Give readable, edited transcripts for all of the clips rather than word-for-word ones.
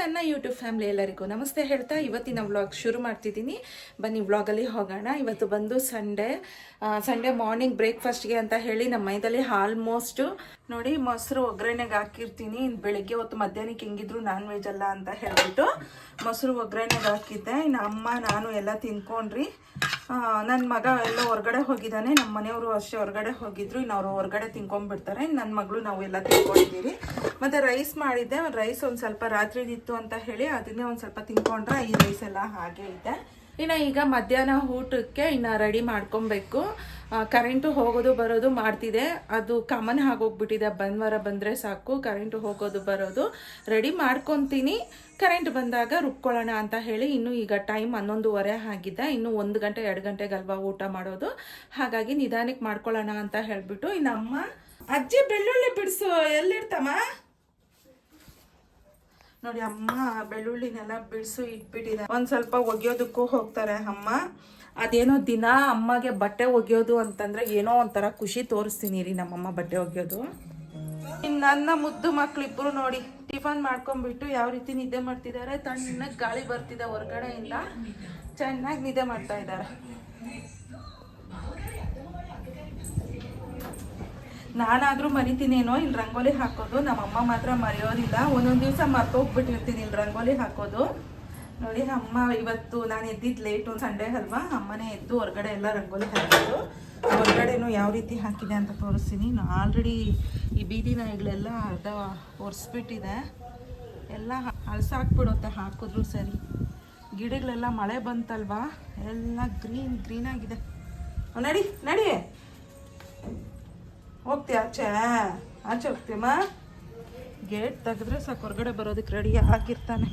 ನನ್ನ YouTube family ಎಲ್ಲರಿಗೂ ನಮಸ್ತೆ ಹೇಳ್ತಾ ಇವತ್ತಿನ ವ್ಲಾಗ್ ಶುರು ಮಾಡ್ತಿದ್ದೀನಿ. ಬನ್ನಿ ವ್ಲಾಗಲ್ಲಿ ಹೋಗೋಣ. ಇವತ್ತು ಬಂದು ಸಂಡೇ ಮಾರ್ನಿಂಗ್ ಬ್ರೇಕ್ಫಾಸ್ಟ್ಗೆ ಅಂತ ಹೇಳಿ ನಮ್ಮ ಮೈದಲ್ಲಿ ಆಲ್ಮೋಸ್ಟು ನೋಡಿ ಮೊಸರು ಒಗ್ಗರಣೆಗೆ ಹಾಕಿರ್ತೀನಿ. ಬೆಳಗ್ಗೆ ಹೊತ್ತು ಮಧ್ಯಾಹ್ನಕ್ಕೆ ಹೆಂಗಿದ್ರು ನಾನ್ ವೆಜ್ ಅಲ್ಲ ಅಂತ ಹೇಳ್ಬಿಟ್ಟು ಮೊಸರು ಒಗ್ಗರಣೆಗೆ ಹಾಕಿದ್ದೆ. ಇನ್ನು ಅಮ್ಮ ನಾನು ಎಲ್ಲ ತಿನ್ಕೊಂಡ್ರಿ. ನನ್ನ ಮಗ ಎಲ್ಲ ಹೊರಗಡೆ ಹೋಗಿದ್ದಾನೆ, ನಮ್ಮ ಮನೆಯವರು ಅಷ್ಟೇ ಹೊರಗಡೆ ಹೋಗಿದ್ರು. ಇನ್ನು ಅವರು ಹೊರಗಡೆ ತಿನ್ಕೊಂಡ್ಬಿಡ್ತಾರೆ. ನನ್ನ ಮಗಳು ನಾವು ಎಲ್ಲ ತಿನ್ಕೊಂಡಿದ್ದೀವಿ. ಮತ್ತು ರೈಸ್ ಮಾಡಿದ್ದೆ, ರೈಸ್ ಒಂದು ಸ್ವಲ್ಪ ರಾತ್ರಿದಿತ್ತು ಅಂತ ಹೇಳಿ ಅದನ್ನೇ ಒಂದು ಸ್ವಲ್ಪ ತಿನ್ಕೊಂಡ್ರೆ ಈ ರೈಸ್ ಎಲ್ಲ ಹಾಗೆ ಇದೆ. ಇನ್ನು ಈಗ ಮಧ್ಯಾಹ್ನ ಊಟಕ್ಕೆ ಇನ್ನು ರೆಡಿ ಮಾಡ್ಕೊಬೇಕು. ಕರೆಂಟು ಹೋಗೋದು ಬರೋದು ಮಾಡ್ತಿದೆ, ಅದು ಕಾಮನ್ ಆಗೋಗ್ಬಿಟ್ಟಿದೆ. ಭಾನುವಾರ ಬಂದರೆ ಸಾಕು ಕರೆಂಟು ಹೋಗೋದು ಬರೋದು ರೆಡಿ ಮಾಡ್ಕೊತೀನಿ. ಕರೆಂಟ್ ಬಂದಾಗ ರುಬ್ಕೊಳ್ಳೋಣ ಅಂತ ಹೇಳಿ. ಇನ್ನು ಈಗ ಟೈಮ್ 11:30 ಆಗಿದೆ. ಇನ್ನು 1 ಗಂಟೆ 2 ಗಂಟೆಗಲ್ವಾ ಊಟ ಮಾಡೋದು, ಹಾಗಾಗಿ ನಿಧಾನಕ್ಕೆ ಮಾಡ್ಕೊಳ್ಳೋಣ ಅಂತ ಹೇಳ್ಬಿಟ್ಟು. ಇನ್ನು ಅಮ್ಮ ಅಜ್ಜಿ ಬೆಳ್ಳುಳ್ಳಿ ಬಿಡಿಸು ಎಲ್ಲಿಡ್ತಮ್ಮ ನೋಡಿ. ಅಮ್ಮ ಬೆಳ್ಳುಳ್ಳಿನೆಲ್ಲ ಬಿಡಿಸು ಇಟ್ಬಿಟ್ಟಿದೆ. ಒಂದು ಸ್ವಲ್ಪ ಒಗೆಯೋದಕ್ಕೂ ಹೋಗ್ತಾರೆ ಅಮ್ಮ. ಅದೇನೋ ದಿನ ಅಮ್ಮಗೆ ಬಟ್ಟೆ ಒಗೆಯೋದು ಅಂತಂದರೆ ಏನೋ ಒಂಥರ ಖುಷಿ ತೋರಿಸ್ತೀನಿ ರೀ ನಮ್ಮಮ್ಮ ಬಟ್ಟೆ ಒಗೆಯೋದು. ಇನ್ನು ನನ್ನ ಮುದ್ದು ಮಕ್ಕಳಿಬ್ಬರು ನೋಡಿ ಟಿಫನ್ ಮಾಡ್ಕೊಂಡ್ಬಿಟ್ಟು ಯಾವ ರೀತಿ ನಿದ್ದೆ ಮಾಡ್ತಿದ್ದಾರೆ. ತಣ್ಣಗೆ ಗಾಳಿ ಬರ್ತಿದೆ ಹೊರಗಡೆಯಿಂದ, ಚೆನ್ನಾಗಿ ನಿದ್ದೆ ಮಾಡ್ತಾ ಇದ್ದಾರೆ. ನಾನಾದರೂ ಮರಿತೀನೇನೋ ಇಲ್ಲಿ ರಂಗೋಲಿ ಹಾಕೋದು, ನಮ್ಮಮ್ಮ ಮಾತ್ರ ಮರೆಯೋದಿಲ್ಲ. ಒಂದೊಂದು ದಿವಸ ಮರ್ತೋಗ್ಬಿಟ್ಟಿರ್ತೀನಿ ಇಲ್ಲಿ ರಂಗೋಲಿ ಹಾಕೋದು. ನೋಡಿ ಅಮ್ಮ ಇವತ್ತು ನಾನು ಎದ್ದಿದ್ದು ಲೇಟು, ಸಂಡೇ ಅಲ್ವಾ, ಅಮ್ಮನೇ ಎದ್ದು ಹೊರಗಡೆ ಎಲ್ಲ ರಂಗೋಲಿ ಹಾಕೋದು. ಹೊರಗಡೆನೂ ಯಾವ ರೀತಿ ಹಾಕಿದೆ ಅಂತ ತೋರಿಸ್ತೀನಿ. ಆಲ್ರೆಡಿ ಈ ಬೀದಿ ನಾಯಿಗಳೆಲ್ಲ ಅರ್ಧ ಒರೆಸ್ಬಿಟ್ಟಿದೆ, ಎಲ್ಲ ಅಳಸಾಕ್ಬಿಡುತ್ತೆ ಹಾಕಿದ್ರು ಸರಿ. ಗಿಡಗಳೆಲ್ಲ ಮಳೆ ಬಂತಲ್ವಾ, ಎಲ್ಲ ಗ್ರೀನ್ ಆಗಿದೆ. ನಡಿ ನಡಿ, ಹೋಗ್ತೀಯ ಆಚೆ ಹೋಗ್ತೀಯಮ್ಮ. ಗೇಟ್ ತೆಗೆದ್ರೆ ಸಾಕು ಹೊರಗಡೆ ಬರೋದಕ್ಕೆ ರೆಡಿ ಆಗಿರ್ತಾನೆ.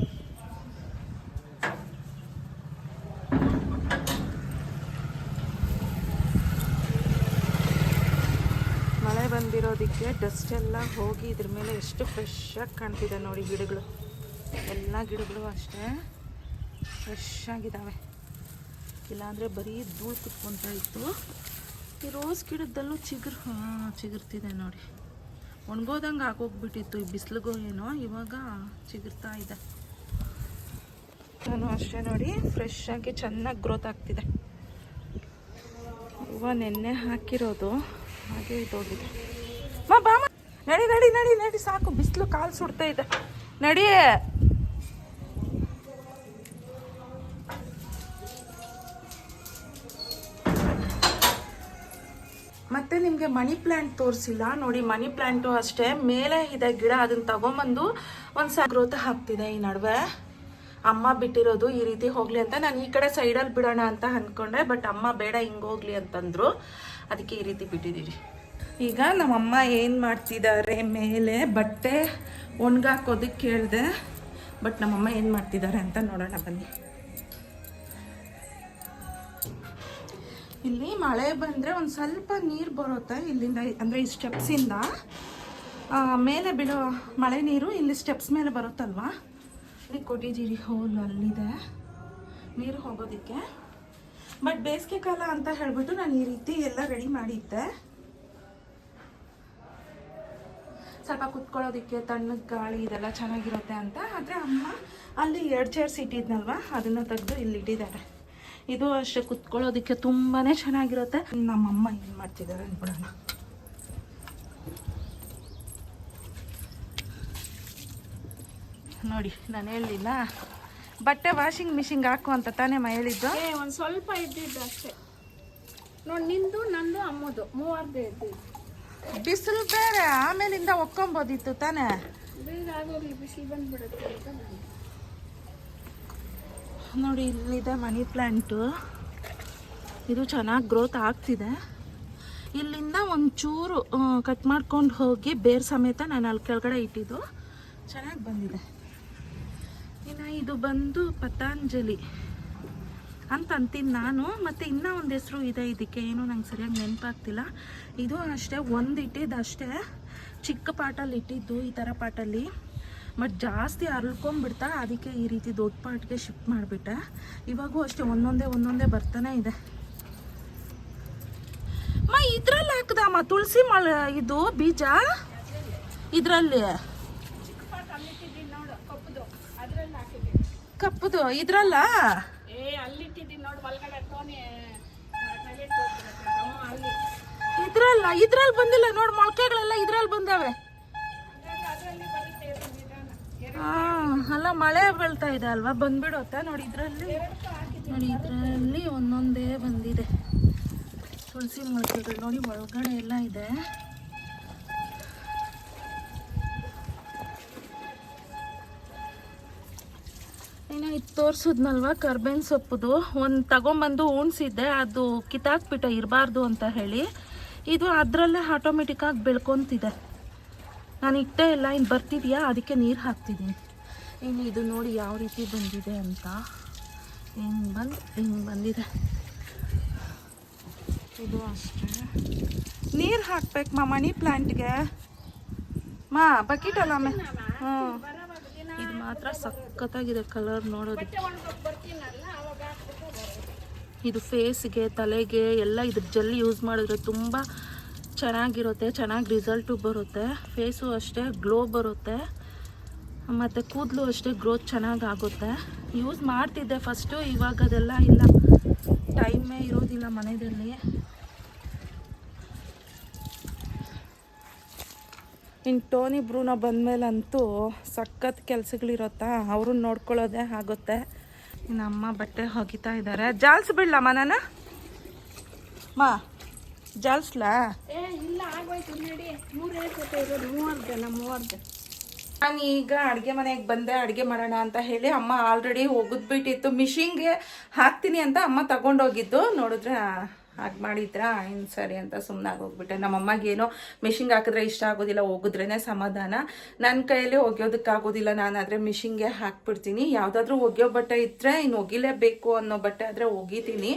ಮಳೆ ಬಂದಿರೋದಕ್ಕೆ ಡಸ್ಟ್ ಎಲ್ಲ ಹೋಗಿ ಇದ್ರ ಮೇಲೆ ಎಷ್ಟು ಫ್ರೆಶ್ ಆಗಿ ಕಾಣ್ತಿದೆ ನೋಡಿ. ಗಿಡಗಳು ಎಲ್ಲ ಗಿಡಗಳು ಅಷ್ಟೇ ಫ್ರೆಶ್ ಆಗಿದ್ದಾವೆ, ಇಲ್ಲಾಂದರೆ ಬರೀ ಧೂಳು ಕುತ್ಕೊತಾ ಇತ್ತು. ಈ ರೋಸ್ ಗಿಡದಲ್ಲೂ ಚಿಗುರ್ತಿದೆ ನೋಡಿ. ಒಣಗೋದಂಗೆ ಆಗೋಗ್ಬಿಟ್ಟಿತ್ತು ಈ ಬಿಸಿಲಿಗೋ ಏನೋ, ಇವಾಗ ಚಿಗುರ್ತಾ ಇದೆ. ನಾನು ಅಷ್ಟೇ ನೋಡಿ ಫ್ರೆಶ್ ಆಗಿ ಚೆನ್ನಾಗಿ ಗ್ರೋತ್ ಆಗ್ತಿದೆ. ಇವಾಗ ನೆನ್ನೆ ಹಾಕಿರೋದು ಹಾಗೆ ಇದೋಗಿದೆ. ಬಾಮ ನಡಿ ನಡಿ ನಡಿ ನಡಿ, ಸಾಕು ಬಿಸಿಲು ಕಾಲು ಸುಡ್ತಾ ಇದೆ. ನಡಿ. ಮತ್ತೆ ನಿಮಗೆ ಮನಿ ಪ್ಲ್ಯಾಂಟ್ ತೋರಿಸಿಲ್ಲ ನೋಡಿ. ಮನಿ ಪ್ಲ್ಯಾಂಟು ಅಷ್ಟೇ ಮೇಲೆ ಇದೆ ಗಿಡ, ಅದನ್ನು ತಗೊಂಬಂದು ಒಂದು ಗ್ರೋತ್ ಹಾಕ್ತಿದೆ. ಈ ನಡುವೆ ಅಮ್ಮ ಬಿಟ್ಟಿರೋದು ಈ ರೀತಿ ಹೋಗಲಿ ಅಂತ. ನಾನು ಈ ಕಡೆ ಸೈಡಲ್ಲಿ ಬಿಡೋಣ ಅಂತ ಅಂದ್ಕೊಂಡೆ, ಬಟ್ ಅಮ್ಮ ಬೇಡ ಹಿಂಗೆ ಹೋಗ್ಲಿ ಅಂತಂದರು, ಅದಕ್ಕೆ ಈ ರೀತಿ ಬಿಟ್ಟಿದ್ದೀವಿ. ಈಗ ನಮ್ಮಮ್ಮ ಏನು ಮಾಡ್ತಿದ್ದಾರೆ, ಮೇಲೆ ಬಟ್ಟೆ ಒಣಗಾಕೋದಕ್ಕೆ ಕೇಳಿದೆ, ಬಟ್ ನಮ್ಮಮ್ಮ ಏನು ಮಾಡ್ತಿದ್ದಾರೆ ಅಂತ ನೋಡೋಣ ಬನ್ನಿ. ಇಲ್ಲಿ ಮಳೆ ಬಂದರೆ ಒಂದು ಸ್ವಲ್ಪ ನೀರು ಬರುತ್ತೆ ಇಲ್ಲಿಂದ, ಅಂದರೆ ಈ ಸ್ಟೆಪ್ಸಿಂದ ಮೇಲೆ ಬೀಳೋ ಮಳೆ ನೀರು ಇಲ್ಲಿ ಸ್ಟೆಪ್ಸ್ ಮೇಲೆ ಬರುತ್ತಲ್ವಾ, ಇಲ್ಲಿ ಕೊಟ್ಟಿದ್ದೀರಿ ಹೋಲ್ ಅಲ್ಲಿದೆ ನೀರು ಹೋಗೋದಕ್ಕೆ. ಬಟ್ ಬೇಸಿಗೆ ಕಾಲ ಅಂತ ಹೇಳ್ಬಿಟ್ಟು ನಾನು ಈ ರೀತಿ ಎಲ್ಲ ರೆಡಿ ಮಾಡಿದ್ದೆ, ಸ್ವಲ್ಪ ಕುತ್ಕೊಳ್ಳೋದಕ್ಕೆ ತಣ್ಣಗೆ ಗಾಳಿ ಇದೆಲ್ಲ ಚೆನ್ನಾಗಿರುತ್ತೆ ಅಂತ. ಆದರೆ ಅಮ್ಮ ಅಲ್ಲಿ 2 ಚೇರ್ಸ್ ಇಟ್ಟಿದ್ನಲ್ವ, ಅದನ್ನು ತೆಗೆದು ಇಲ್ಲಿ ಇಟ್ಟಿದ್ದಾರೆ. ಇದು ಅಷ್ಟೇ ಕುತ್ಕೊಳ್ಳೋದಕ್ಕೆ ತುಂಬಾ ಚೆನ್ನಾಗಿರುತ್ತೆ. ನಮ್ಮಮ್ಮ ಏನು ಮಾಡ್ತಿದ್ದಾರೆ ಅನ್ಬಿಡೋಣ. ನೋಡಿ ನಾನು ಹೇಳಿಲ್ಲ ಬಟ್ಟೆ ವಾಷಿಂಗ್ ಮಿಷಿನ್ಗೆ ಹಾಕು ಅಂತ ತಾನೇ ಹೇಳಿದ್ದು. ಒಂದು ಸ್ವಲ್ಪ ಇದ್ದಿದ್ದು ಅಷ್ಟೇ ನೋಡಿ, ನಿಂದು ನಂದು ಅಮ್ಮದು 3 ಇದ್ದಿದ್ದು. ಬಿಸಿಲು ಬೇರೆ, ಆಮೇಲಿಂದ ಒಕ್ಕೊಂಬೋದಿತ್ತು ತಾನೇ. ಬೇಗ ಆಗೋಗ್ಲಿ, ಬಿಸಿಲು ಬಂದ್ಬಿಡುತ್ತೆ ಅಂತ ನೋಡಿ. ಇಲ್ಲಿದೆ ಮನಿ ಪ್ಲ್ಯಾಂಟು, ಇದು ಚೆನ್ನಾಗಿ ಗ್ರೋತ್ ಆಗ್ತಿದೆ. ಇಲ್ಲಿಂದ ಒಂಚೂರು ಕಟ್ ಮಾಡ್ಕೊಂಡು ಹೋಗಿ ಬೇರ್ ಸಮೇತ ನಾನು ಅಲ್ಲಿ ಕೆಳಗಡೆ ಇಟ್ಟಿದ್ದು ಚೆನ್ನಾಗಿ ಬಂದಿದೆ. ಇನ್ನು ಇದು ಬಂದು ಪತಾಂಜಲಿ ಅಂತ ಅಂತೀನಿ ನಾನು. ಮತ್ತು ಇನ್ನೂ ಒಂದು ಹೆಸರು ಇದೆ ಇದಕ್ಕೆ, ಏನೋ ನಂಗೆ ಸರಿಯಾಗಿ ನೆನಪಾಗ್ತಿಲ್ಲ. ಇದು ಅಷ್ಟೇ ಒಂದು ಇಟ್ಟಿದ್ದು ಅಷ್ಟೇ, ಚಿಕ್ಕ ಪಾಟಲ್ಲಿ ಇಟ್ಟಿದ್ದು ಈ ಥರ ಪಾಟಲ್ಲಿ. ಬಟ್ ಜಾಸ್ತಿ ಅರಳ್ಕೊಂಡ್ಬಿಡ್ತಾ, ಅದಕ್ಕೆ ಈ ರೀತಿ ದೊಡ್ಡ ಪಾಟ್ಗೆ ಶಿಫ್ಟ್ ಮಾಡಿಬಿಟ್ಟೆ. ಇವಾಗೂ ಅಷ್ಟೇ ಒಂದೊಂದೇ ಬರ್ತಾನೆ ಇದೆ. ಇದ್ರಲ್ಲಿ ಹಾಕ್ದಮ್ಮ ತುಳಸಿ ಇದು ಬೀಜ ಇದರಲ್ಲಿ. ಚಿಕ್ಕ ಪಾಟ್ ಅಲ್ಲಿ ನೋಡು, ಕಪ್ಪದು ಅದರಲ್ಲಿ ಕಪ್ಪದು ಇದ್ರಲ್ಲ ಅಲ್ಲಿಟ್ಟಿದ್ದೀನಿ ನೋಡಿ ಒಳಗಡೆ ಟೋನಿ ಅಲ್ಲಿ ಇದ್ರಲ್ಲಿ ಬಂದಿಲ್ಲ ನೋಡಿ, ಮೊಳಕೆಗಳೆಲ್ಲ ಇದ್ರಲ್ಲಿ ಬಂದಾವೆ. ಅದರಲ್ಲಿ ಬರುತ್ತೆ ಅಲ್ಲ ಮಳೆ ಬೀಳ್ತಾ ಇದೆ ಅಲ್ವಾ, ಬಂದ್ಬಿಡುತ್ತಾ ನೋಡಿ. ಇದರಲ್ಲಿ ಒಂದೊಂದೇ ಬಂದಿದೆ ತುಳಸಿ ಮೊಳಕೆಗಳು ನೋಡಿ, ಒಳಗಡೆ ಎಲ್ಲ ಇದೆ. ಇನ್ನು ಇದು ತೋರಿಸಿದ್ನಲ್ವ ಕರ್ಬೇವಿನ ಸೊಪ್ಪುದು, ಒಂದು ತಗೊಂಬಂದು ಉಣ್ಸಿದ್ದೆ, ಅದು ಕಿತ್ತಾಕ್ಬಿಟ್ಟೆ ಇರಬಾರ್ದು ಅಂತ ಹೇಳಿ. ಇದು ಅದರಲ್ಲೇ ಆಟೋಮೆಟಿಕ್ಕಾಗಿ ಬೆಳ್ಕೊತಿದೆ. ನಾನು ಇಟ್ಟೇ ಇಲ್ಲ, ಇನ್ನು ಬರ್ತಿದೆಯಾ ಅದಕ್ಕೆ ನೀರು ಹಾಕ್ತಿದ್ದೀನಿ. ಇನ್ನು ಇದು ನೋಡಿ ಯಾವ ರೀತಿ ಬಂದಿದೆ ಅಂತ, ಹಿಂಗೆ ಬಂದಿದೆ. ಇದು ಅಷ್ಟೇ, ನೀರು ಹಾಕ್ಬೇಕು ಮನಿ ಪ್ಲ್ಯಾಂಟ್ಗೆ ಬಕೆಟ್ ಅಲ್ಲ ಹ್ಞೂ. ಇದು ಮಾತ್ರ ಸಖತ್ತಾಗಿದೆ ಕಲರ್ ನೋಡೋದಕ್ಕೆ. ಇದು ಫೇಸ್ಗೆ ತಲೆಗೆ ಎಲ್ಲ ಇದ್ರ ಜೆಲ್ ಯೂಸ್ ಮಾಡಿದ್ರೆ ತುಂಬ ಚೆನ್ನಾಗಿರುತ್ತೆ, ಚೆನ್ನಾಗಿ ರಿಸಲ್ಟು ಬರುತ್ತೆ. ಫೇಸು ಅಷ್ಟೇ ಗ್ಲೋ ಬರುತ್ತೆ, ಮತ್ತು ಕೂದಲು ಅಷ್ಟೇ ಗ್ರೋತ್ ಚೆನ್ನಾಗಿ ಆಗುತ್ತೆ. ಯೂಸ್ ಮಾಡ್ತಿದ್ದೆ ಫಸ್ಟು, ಇವಾಗ ಅದೆಲ್ಲ ಇಲ್ಲ, ಟೈಮೇ ಇರೋದಿಲ್ಲ ಮನೆಯಲ್ಲಿ. ಇನ್ನು ಟೋನಿ ಬ್ರೂನೋ ಬಂದಮೇಲಂತೂ ಸಖತ್ ಕೆಲಸಗಳಿರುತ್ತಾ, ಅವ್ರನ್ನ ನೋಡ್ಕೊಳ್ಳೋದೇ ಆಗುತ್ತೆ. ಇನ್ನು ಅಮ್ಮ ಬಟ್ಟೆ ಒಗಿತಾ ಇದ್ದಾರೆ. ಜಾಲ್ಸ್ಬಿಡ್ಲಮ್ಮ ನಾನು ಜಾಲ್ಸ್ಲಾ? ಇಲ್ಲ ಆಗೋಯ್ತು ನೋಡಿ, 3 ಜೊತೆ ಇರೋದು 30 ನಾನು ಈಗ ಅಡುಗೆ ಮನೆಗೆ ಬಂದೆ, ಅಡುಗೆ ಮಾಡೋಣ ಅಂತ ಹೇಳಿ. ಅಮ್ಮ ಆಲ್ರೆಡಿ ಒಗೆದ್ಬಿಟ್ಟಿತ್ತು, ಮಿಷಿನ್ಗೆ ಹಾಕ್ತೀನಿ ಅಂತ ಅಮ್ಮ ತಗೊಂಡೋಗಿದ್ದು. ನೋಡಿದ್ರೆ ಹಾಗೆ ಮಾಡಿದ್ರಾ, ಇನ್ನು ಸರಿ ಅಂತ ಸುಮ್ಮನಾಗಿ ಹೋಗ್ಬಿಟ್ಟೆ. ನಮ್ಮಮ್ಮಗೆ ಮಿಷಿನ್ಗೆ ಹಾಕಿದ್ರೆ ಇಷ್ಟ ಆಗೋದಿಲ್ಲ, ಒಗಿದ್ರೇ ಸಮಾಧಾನ. ನನ್ನ ಕೈಯಲ್ಲಿ ಒಗೆಯೋದಕ್ಕಾಗೋದಿಲ್ಲ, ನಾನಾದರೆ ಮಿಷಿನ್ಗೆ ಹಾಕ್ಬಿಡ್ತೀನಿ. ಯಾವುದಾದ್ರೂ ಒಗೆಯೋ ಬಟ್ಟೆ ಇದ್ದರೆ ಇನ್ನು ಒಗಿಲೇಬೇಕು ಅನ್ನೋ ಬಟ್ಟೆ ಆದರೆ ಒಗಿತೀನಿ.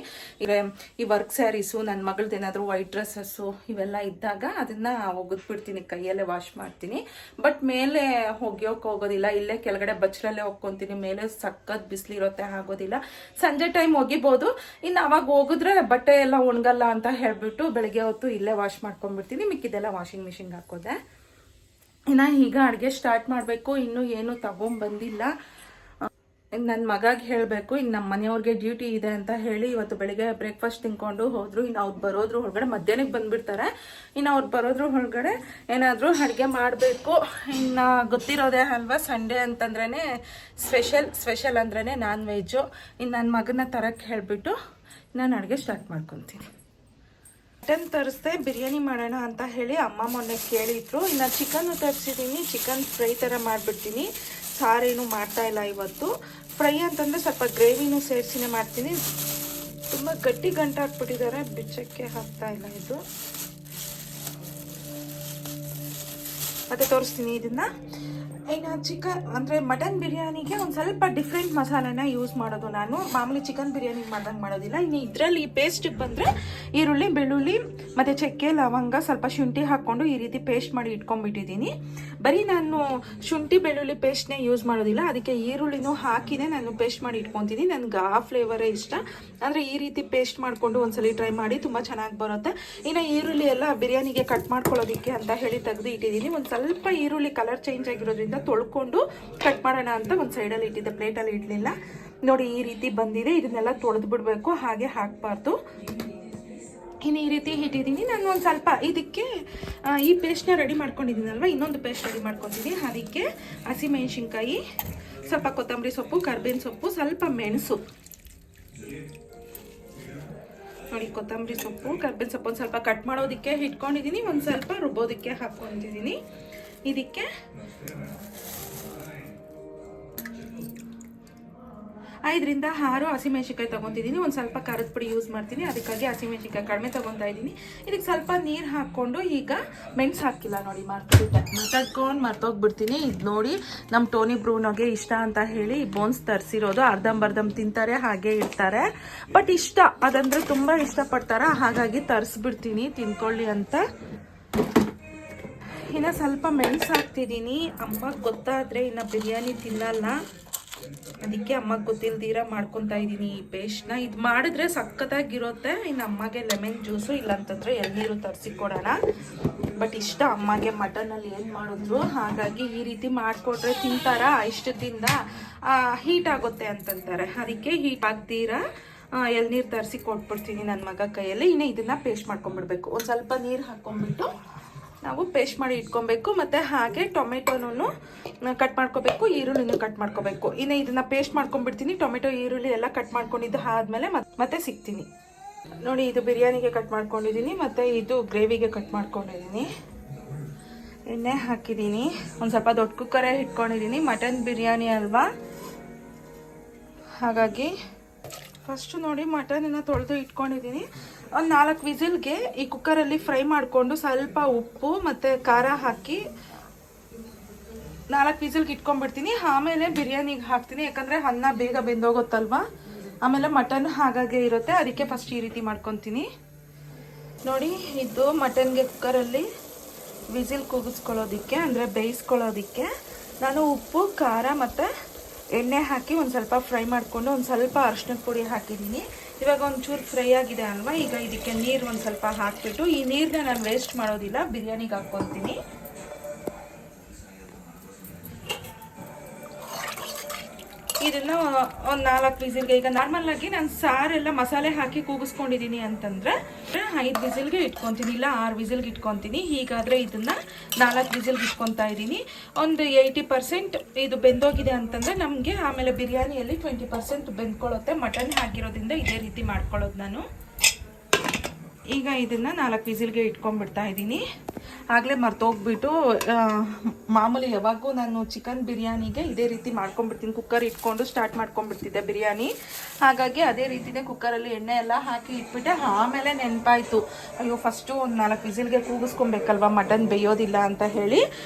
ಈ ವರ್ಕ್ ಸ್ಯಾರೀಸು, ನನ್ನ ಮಗಳದ್ದು ಏನಾದರೂ ವೈಟ್ ಡ್ರೆಸ್ಸಸ್ಸು ಇವೆಲ್ಲ ಇದ್ದಾಗ ಅದನ್ನು ಒಗೆದ್ಬಿಡ್ತೀನಿ, ಕೈಯಲ್ಲೇ ವಾಶ್ ಮಾಡ್ತೀನಿ. ಬಟ್ ಮೇಲೆ ಒಗೆಯೋಕೆ ಹೋಗೋದಿಲ್ಲ, ಇಲ್ಲೇ ಕೆಳಗಡೆ ಬಚ್ಚಲಲ್ಲೇ ಒಗ್ಕೊತೀನಿ. ಮೇಲೆ ಸಖತ್ ಬಿಸಿಲಿರುತ್ತೆ, ಆಗೋದಿಲ್ಲ. ಸಂಜೆ ಟೈಮ್ ಒಗಿಬೋದು, ಇನ್ನು ಅವಾಗ ಹೋಗಿದ್ರೆ ಬಟ್ಟೆ ಎಲ್ಲ ಒಣಗಲ್ಲ ಅಂತ ಹೇಳ್ಬಿಟ್ಟು ಬೆಳಗ್ಗೆ ಹೊತ್ತು ಇಲ್ಲೇ ವಾಶ್ ಮಾಡ್ಕೊಂಡ್ಬಿಡ್ತೀನಿ. ಮಿಕ್ಕಿದೆಲ್ಲ ವಾಷಿಂಗ್ ಮಿಷಿನ್ಗೆ ಹಾಕೋದೆ. ಇನ್ನು ಈಗ ಅಡುಗೆ ಸ್ಟಾರ್ಟ್ ಮಾಡಬೇಕು. ಇನ್ನೂ ಏನು ತಗೊಂಬಂದಿಲ್ಲ. ನನ್ನ ಮಗಾಗಿ ಹೇಳಬೇಕು, ಇನ್ನು ನಮ್ಮ ಮನೆಯವ್ರಿಗೆ ಡ್ಯೂಟಿ ಇದೆ ಅಂತ ಹೇಳಿ ಇವತ್ತು ಬೆಳಿಗ್ಗೆ ಬ್ರೇಕ್ಫಾಸ್ಟ್ ತಿನ್ಕೊಂಡು ಹೋದರು. ಇನ್ನು ಅವ್ರು ಬರೋದ್ರ ಒಳಗಡೆ ಮಧ್ಯಾಹ್ನಕ್ಕೆ ಬಂದುಬಿಡ್ತಾರೆ. ಇನ್ನು ಅವ್ರು ಬರೋದ್ರ ಒಳಗಡೆ ಏನಾದರೂ ಅಡುಗೆ ಮಾಡಬೇಕು. ಇನ್ನು ಗೊತ್ತಿರೋದೇ ಅಲ್ವಾ, ಸಂಡೇ ಅಂತಂದ್ರೇ ಸ್ಪೆಷಲ್ ಅಂದ್ರೇ ನಾನ್ ವೆಜ್ಜು. ಇನ್ನು ನನ್ನ ಮಗನ ತರಕ್ಕೆ ಹೇಳಿಬಿಟ್ಟು ನಾನು ಅಡುಗೆ ಸ್ಟಾರ್ಟ್ ಮಾಡ್ಕೊತೀನಿ. ಮಟನ್ ತರಿಸ್ದೆ, ಬಿರಿಯಾನಿ ಮಾಡೋಣ ಅಂತ ಹೇಳಿ ಅಮ್ಮ ಮೊನ್ನೆ ಕೇಳಿದ್ರು. ಇನ್ನು ಚಿಕನ್ನು ತರಿಸಿದ್ದೀನಿ, ಚಿಕನ್ ಫ್ರೈ ಥರ ಮಾಡಿಬಿಡ್ತೀನಿ. ಸಾರೇನು ಮಾಡ್ತಾ ಇಲ್ಲ ಇವತ್ತು. ಫ್ರೈ ಅಂತಂದರೆ ಸ್ವಲ್ಪ ಗ್ರೇವಿನೂ ಸೇರಿಸಿನೇ ಮಾಡ್ತೀನಿ. ತುಂಬ ಗಟ್ಟಿ ಗಂಟು ಹಾಕ್ಬಿಟ್ಟಿದ್ದಾರೆ, ಬಿಚ್ಚಕ್ಕೆ ಹಾಕ್ತಾ ಇಲ್ಲ ಇದು. ಮತ್ತೆ ತೋರಿಸ್ತೀನಿ ಇದನ್ನು. ಇನ್ನು ಚಿಕನ್ ಅಂದರೆ ಮಟನ್ ಬಿರಿಯಾನಿಗೆ ಒಂದು ಸ್ವಲ್ಪ ಡಿಫ್ರೆಂಟ್ ಮಸಾಲೆನ ಯೂಸ್ ಮಾಡೋದು ನಾನು. ಮಾಮೂಲಿ ಚಿಕನ್ ಬಿರಿಯಾನಿ ಮಾಡ್ದಂಗೆ ಮಾಡೋದಿಲ್ಲ. ಇನ್ನು ಇದರಲ್ಲಿ ಪೇಸ್ಟಿಗೆ ಬಂದರೆ ಈರುಳ್ಳಿ, ಬೆಳ್ಳುಳ್ಳಿ ಮತ್ತು ಚಕ್ಕೆ, ಲವಂಗ, ಸ್ವಲ್ಪ ಶುಂಠಿ ಹಾಕ್ಕೊಂಡು ಈ ರೀತಿ ಪೇಸ್ಟ್ ಮಾಡಿ ಇಟ್ಕೊಂಡ್ಬಿಟ್ಟಿದ್ದೀನಿ. ಬರೀ ನಾನು ಶುಂಠಿ ಬೆಳ್ಳುಳ್ಳಿ ಪೇಸ್ಟ್ನೇ ಯೂಸ್ ಮಾಡೋದಿಲ್ಲ, ಅದಕ್ಕೆ ಈರುಳ್ಳಿನೂ ಹಾಕಿನೇ ನಾನು ಪೇಸ್ಟ್ ಮಾಡಿ ಇಟ್ಕೊತೀನಿ. ನನಗೆ ಆ ಫ್ಲೇವರೇ ಇಷ್ಟ. ಅಂದರೆ ಈ ರೀತಿ ಪೇಸ್ಟ್ ಮಾಡಿಕೊಂಡು ಒಂದ್ಸಲಿ ಟ್ರೈ ಮಾಡಿ, ತುಂಬ ಚೆನ್ನಾಗಿ ಬರುತ್ತೆ. ಇನ್ನು ಈರುಳ್ಳಿ ಎಲ್ಲ ಬಿರಿಯಾನಿಗೆ ಕಟ್ ಮಾಡ್ಕೊಳ್ಳೋದಕ್ಕೆ ಅಂತ ಹೇಳಿ ತೆಗೆದು ಇಟ್ಟಿದ್ದೀನಿ. ಒಂದು ಸ್ವಲ್ಪ ಈರುಳ್ಳಿ ಕಲರ್ ಚೇಂಜ್ ಆಗಿರೋದ್ರಿಂದ ತೊಳ್ಕೊಂಡು ಕಟ್ ಮಾಡೋಣ ಅಂತ ಒಂದು ಸೈಡಲ್ಲಿ ಇಟ್ಟಿದ್ದೆ, ಪ್ಲೇಟಲ್ಲಿ ಇಡಲಿಲ್ಲ. ನೋಡಿ ಈ ರೀತಿ ಬಂದಿದೆ. ಇದನ್ನೆಲ್ಲ ತೊಳೆದು ಬಿಡಬೇಕು, ಹಾಗೆ ಹಾಕಬಾರ್ದು. ಇನ್ನು ಈ ರೀತಿ ಇಟ್ಟಿದ್ದೀನಿ. ನಾನು ಒಂದು ಸ್ವಲ್ಪ ಇದಕ್ಕೆ ಈ ಪೇಸ್ಟ್ನ ರೆಡಿ ಮಾಡ್ಕೊಂಡಿದ್ದೀನಲ್ವ, ಇನ್ನೊಂದು ಪೇಸ್ಟ್ ರೆಡಿ ಮಾಡ್ಕೊತೀನಿ. ಅದಕ್ಕೆ ಹಸಿಮೆಣಸಿನ್ಕಾಯಿ, ಸ್ವಲ್ಪ ಕೊತ್ತಂಬರಿ ಸೊಪ್ಪು, ಕರ್ಬೇವಿನ ಸೊಪ್ಪು, ಸ್ವಲ್ಪ ಮೆಣಸು. ನೋಡಿ ಕೊತ್ತಂಬರಿ ಸೊಪ್ಪು, ಕರ್ಬೇವಿನ ಸೊಪ್ಪು ಒಂದು ಸ್ವಲ್ಪ ಕಟ್ ಮಾಡೋದಕ್ಕೆ ಇಟ್ಕೊಂಡಿದ್ದೀನಿ. ಒಂದು ಸ್ವಲ್ಪ ರುಬ್ಬೋದಕ್ಕೆ ಹಾಕ್ಕೊಂಡಿದ್ದೀನಿ. ಇದಕ್ಕೆ 5ರಿಂದ 6 ಹಸಿಮೆಣಸಿನ್ಕಾಯಿ ತೊಗೊತಿದ್ದೀನಿ. ಒಂದು ಸ್ವಲ್ಪ ಖಾರದ ಪುಡಿ ಯೂಸ್ ಮಾಡ್ತೀನಿ, ಅದಕ್ಕಾಗಿ ಹಸಿಮೆಣಸಿನ್ಕಾಯಿ ಕಡಿಮೆ ತೊಗೊತಾ ಇದ್ದೀನಿ. ಇದಕ್ಕೆ ಸ್ವಲ್ಪ ನೀರು ಹಾಕ್ಕೊಂಡು, ಈಗ ಮೆಣಸು ಹಾಕಿಲ್ಲ ನೋಡಿ, ಮರ್ತೋಗ್ಬಿಡ್ತೀನಿ. ಇದು ನೋಡಿ ನಮ್ಮ ಟೋನಿ ಬ್ರೂನೋಗೆ ಇಷ್ಟ ಅಂತ ಹೇಳಿ ಈ ಬೋನ್ಸ್ ತರಿಸಿರೋದು. ಅರ್ಧಂಬರ್ಧಂ ತಿಂತಾರೆ, ಹಾಗೆ ಇರ್ತಾರೆ. ಬಟ್ ಇಷ್ಟ, ಅದಂದರೆ ತುಂಬ ಇಷ್ಟಪಡ್ತಾರೆ, ಹಾಗಾಗಿ ತರಿಸ್ಬಿಡ್ತೀನಿ ತಿನ್ಕೊಳ್ಳಿ ಅಂತ. ಇನ್ನು ಸ್ವಲ್ಪ ಮೆಣಸು ಹಾಕ್ತಿದ್ದೀನಿ. ಅಮ್ಮ ಗೊತ್ತಾದರೆ ಇನ್ನು ಬಿರಿಯಾನಿ ತಿನ್ನಲ್ಲ, ಅದಕ್ಕೆ ಅಮ್ಮಗೆ ಗೊತ್ತಿಲ್ದಿರ ಮಾಡ್ಕೊತಾ ಇದ್ದೀನಿ ಈ ಪೇಸ್ಟ್ನ. ಇದು ಮಾಡಿದ್ರೆ ಸಖತ್ತಾಗಿರುತ್ತೆ. ಇನ್ನು ಅಮ್ಮಗೆ ಲೆಮನ್ ಜ್ಯೂಸು ಇಲ್ಲಾಂತಂದರೆ ಎಳ್ನೀರು ತರಿಸಿ ಕೊಡೋಣ. ಬಟ್ ಇಷ್ಟ ಅಮ್ಮಗೆ ಮಟನಲ್ಲಿ ಏನು ಮಾಡಿದ್ರು, ಹಾಗಾಗಿ ಈ ರೀತಿ ಮಾಡಿಕೊಟ್ರೆ ತಿಂತಾರ. ಇಷ್ಟದಿಂದ ಹೀಟ್ ಆಗುತ್ತೆ ಅಂತಂತಾರೆ, ಅದಕ್ಕೆ ಹೀಟ್ ಆಗ್ತೀರ ಎಳ್ನೀರು ತರಿಸಿ ಕೊಟ್ಬಿಡ್ತೀನಿ ನನ್ನ ಮಗ ಕೈಯಲ್ಲಿ. ಇನ್ನು ಇದನ್ನು ಪೇಸ್ಟ್ ಮಾಡ್ಕೊಂಡ್ಬಿಡ್ಬೇಕು. ಒಂದು ಸ್ವಲ್ಪ ನೀರು ಹಾಕ್ಕೊಂಡ್ಬಿಟ್ಟು ನಾವು ಪೇಸ್ಟ್ ಮಾಡಿ ಇಟ್ಕೊಬೇಕು. ಮತ್ತು ಹಾಗೆ ಟೊಮೆಟೊನೂ ಕಟ್ ಮಾಡ್ಕೋಬೇಕು, ಈರುಳ್ಳಿನೂ ಕಟ್ ಮಾಡ್ಕೋಬೇಕು. ಇನ್ನು ಇದನ್ನು ಪೇಸ್ಟ್ ಮಾಡ್ಕೊಂಡ್ಬಿಡ್ತೀನಿ. ಟೊಮೆಟೊ ಈರುಳ್ಳಿ ಎಲ್ಲ ಕಟ್ ಮಾಡ್ಕೊಂಡಿದ್ದು ಆದಮೇಲೆ ಮತ್ತೆ ಸಿಗ್ತೀನಿ. ನೋಡಿ, ಇದು ಬಿರಿಯಾನಿಗೆ ಕಟ್ ಮಾಡ್ಕೊಂಡಿದ್ದೀನಿ, ಮತ್ತು ಇದು ಗ್ರೇವಿಗೆ ಕಟ್ ಮಾಡ್ಕೊಂಡಿದ್ದೀನಿ. ಎಣ್ಣೆ ಹಾಕಿದ್ದೀನಿ. ಒಂದು ಸ್ವಲ್ಪ ದೊಡ್ಡ ಕುಕ್ಕರೇ ಇಟ್ಕೊಂಡಿದ್ದೀನಿ. ಮಟನ್ ಬಿರಿಯಾನಿ ಅಲ್ವಾ, ಹಾಗಾಗಿ ಫಸ್ಟು ನೋಡಿ ಮಟನನ್ನು ತೊಳೆದು ಇಟ್ಕೊಂಡಿದ್ದೀನಿ. ಒಂದು 4 ವಿಸಿಲ್ಗೆ ಈ ಕುಕ್ಕರಲ್ಲಿ ಫ್ರೈ ಮಾಡಿಕೊಂಡು ಸ್ವಲ್ಪ ಉಪ್ಪು ಮತ್ತು ಖಾರ ಹಾಕಿ 4 ವಿಸಿಲ್ಗೆ ಇಟ್ಕೊಂಡ್ಬಿಡ್ತೀನಿ. ಆಮೇಲೆ ಬಿರಿಯಾನಿಗೆ ಹಾಕ್ತೀನಿ, ಯಾಕಂದರೆ ಅನ್ನ ಬೇಗ ಬೆಂದೋಗುತ್ತಲ್ವ. ಆಮೇಲೆ ಮಟನ್ ಹಾಗಾಗೆ ಇರುತ್ತೆ, ಅದಕ್ಕೆ ಫಸ್ಟ್ ಈ ರೀತಿ ಮಾಡ್ಕೊತೀನಿ. ನೋಡಿ, ಇದು ಮಟನ್ಗೆ ಕುಕ್ಕರಲ್ಲಿ ವಿಸಿಲ್ ಕೂಗಿಸ್ಕೊಳ್ಳೋದಕ್ಕೆ, ಅಂದರೆ ಬೇಯಿಸ್ಕೊಳ್ಳೋದಕ್ಕೆ ನಾನು ಉಪ್ಪು ಖಾರ ಮತ್ತು ಎಣ್ಣೆ ಹಾಕಿ ಒಂದು ಸ್ವಲ್ಪ ಫ್ರೈ ಮಾಡಿಕೊಂಡು ಒಂದು ಸ್ವಲ್ಪ ಅರಿಶಿನದ ಪುಡಿ ಹಾಕಿದ್ದೀನಿ. ಇವಾಗ ಒಂಚೂರು ಫ್ರೈ ಆಗಿದೆ ಅಲ್ವಾ, ಈಗ ಇದಕ್ಕೆ ನೀರು ಒಂದು ಸ್ವಲ್ಪ ಹಾಕಿಬಿಟ್ಟು ಈ ನೀರನ್ನ ನಾನು ವೇಸ್ಟ್ ಮಾಡೋದಿಲ್ಲ, ಬಿರಿಯಾನಿಗೆ ಹಾಕ್ಕೊತೀನಿ. ಇದನ್ನು ಒಂದು 4 ವಿಸಿಲ್ಗೆ, ಈಗ ನಾರ್ಮಲಾಗಿ ನಾನು ಸಾರೆಲ್ಲ ಮಸಾಲೆ ಹಾಕಿ ಕೂಗಿಸ್ಕೊಂಡಿದ್ದೀನಿ ಅಂತಂದರೆ 5 ವಿಸಿಲ್ಗೆ ಇಟ್ಕೊತೀನಿ, ಇಲ್ಲ 6 ವಿಸಿಲ್ಗೆ ಇಟ್ಕೊತೀನಿ. ಹೀಗಾದರೆ ಇದನ್ನು 4 ವಿಸಿಲ್ಗೆ ಇಟ್ಕೊತಾ ಇದ್ದೀನಿ. ಒಂದು 80% ಇದು ಬೆಂದೋಗಿದೆ ಅಂತಂದರೆ ನಮಗೆ ಆಮೇಲೆ ಬಿರಿಯಾನಿಯಲ್ಲಿ 20% ಬೆಂದ್ಕೊಳ್ಳುತ್ತೆ. ಮಟನ್ ಹಾಕಿರೋದ್ರಿಂದ ಇದೇ ರೀತಿ ಮಾಡ್ಕೊಳ್ಳೋದು ನಾನು. ಈಗ ಇದನ್ನು 4 ವಿಸಿಲ್ಗೆ ಇಟ್ಕೊಂಡ್ಬಿಡ್ತಾ ಇದ್ದೀನಿ. ಆಗಲೇ ಮರ್ತೋಗ್ಬಿಟ್ಟು, ಮಾಮೂಲಿ ಯಾವಾಗೂ ನಾನು ಚಿಕನ್ ಬಿರಿಯಾನಿಗೆ ಇದೇ ರೀತಿ ಮಾಡ್ಕೊಂಡ್ಬಿಡ್ತೀನಿ. ಕುಕ್ಕರ್ ಇಟ್ಕೊಂಡು ಸ್ಟಾರ್ಟ್ ಮಾಡ್ಕೊಂಡ್ಬಿಡ್ತಿದ್ದೆ ಬಿರಿಯಾನಿ. ಹಾಗಾಗಿ ಅದೇ ರೀತಿನೇ ಕುಕ್ಕರಲ್ಲಿ ಎಣ್ಣೆ ಎಲ್ಲ ಹಾಕಿ ಇಟ್ಬಿಟ್ಟೆ. ಆಮೇಲೆ ನೆನಪಾಯಿತು, ಅಯ್ಯೋ ಫಸ್ಟು ಒಂದು 4 ವಿಸಿಲ್ಗೆ ಕೂಗಿಸ್ಕೊಬೇಕಲ್ವ, ಮಟನ್ ಬೇಯೋದಿಲ್ಲ ಅಂತ ಹೇಳಿ.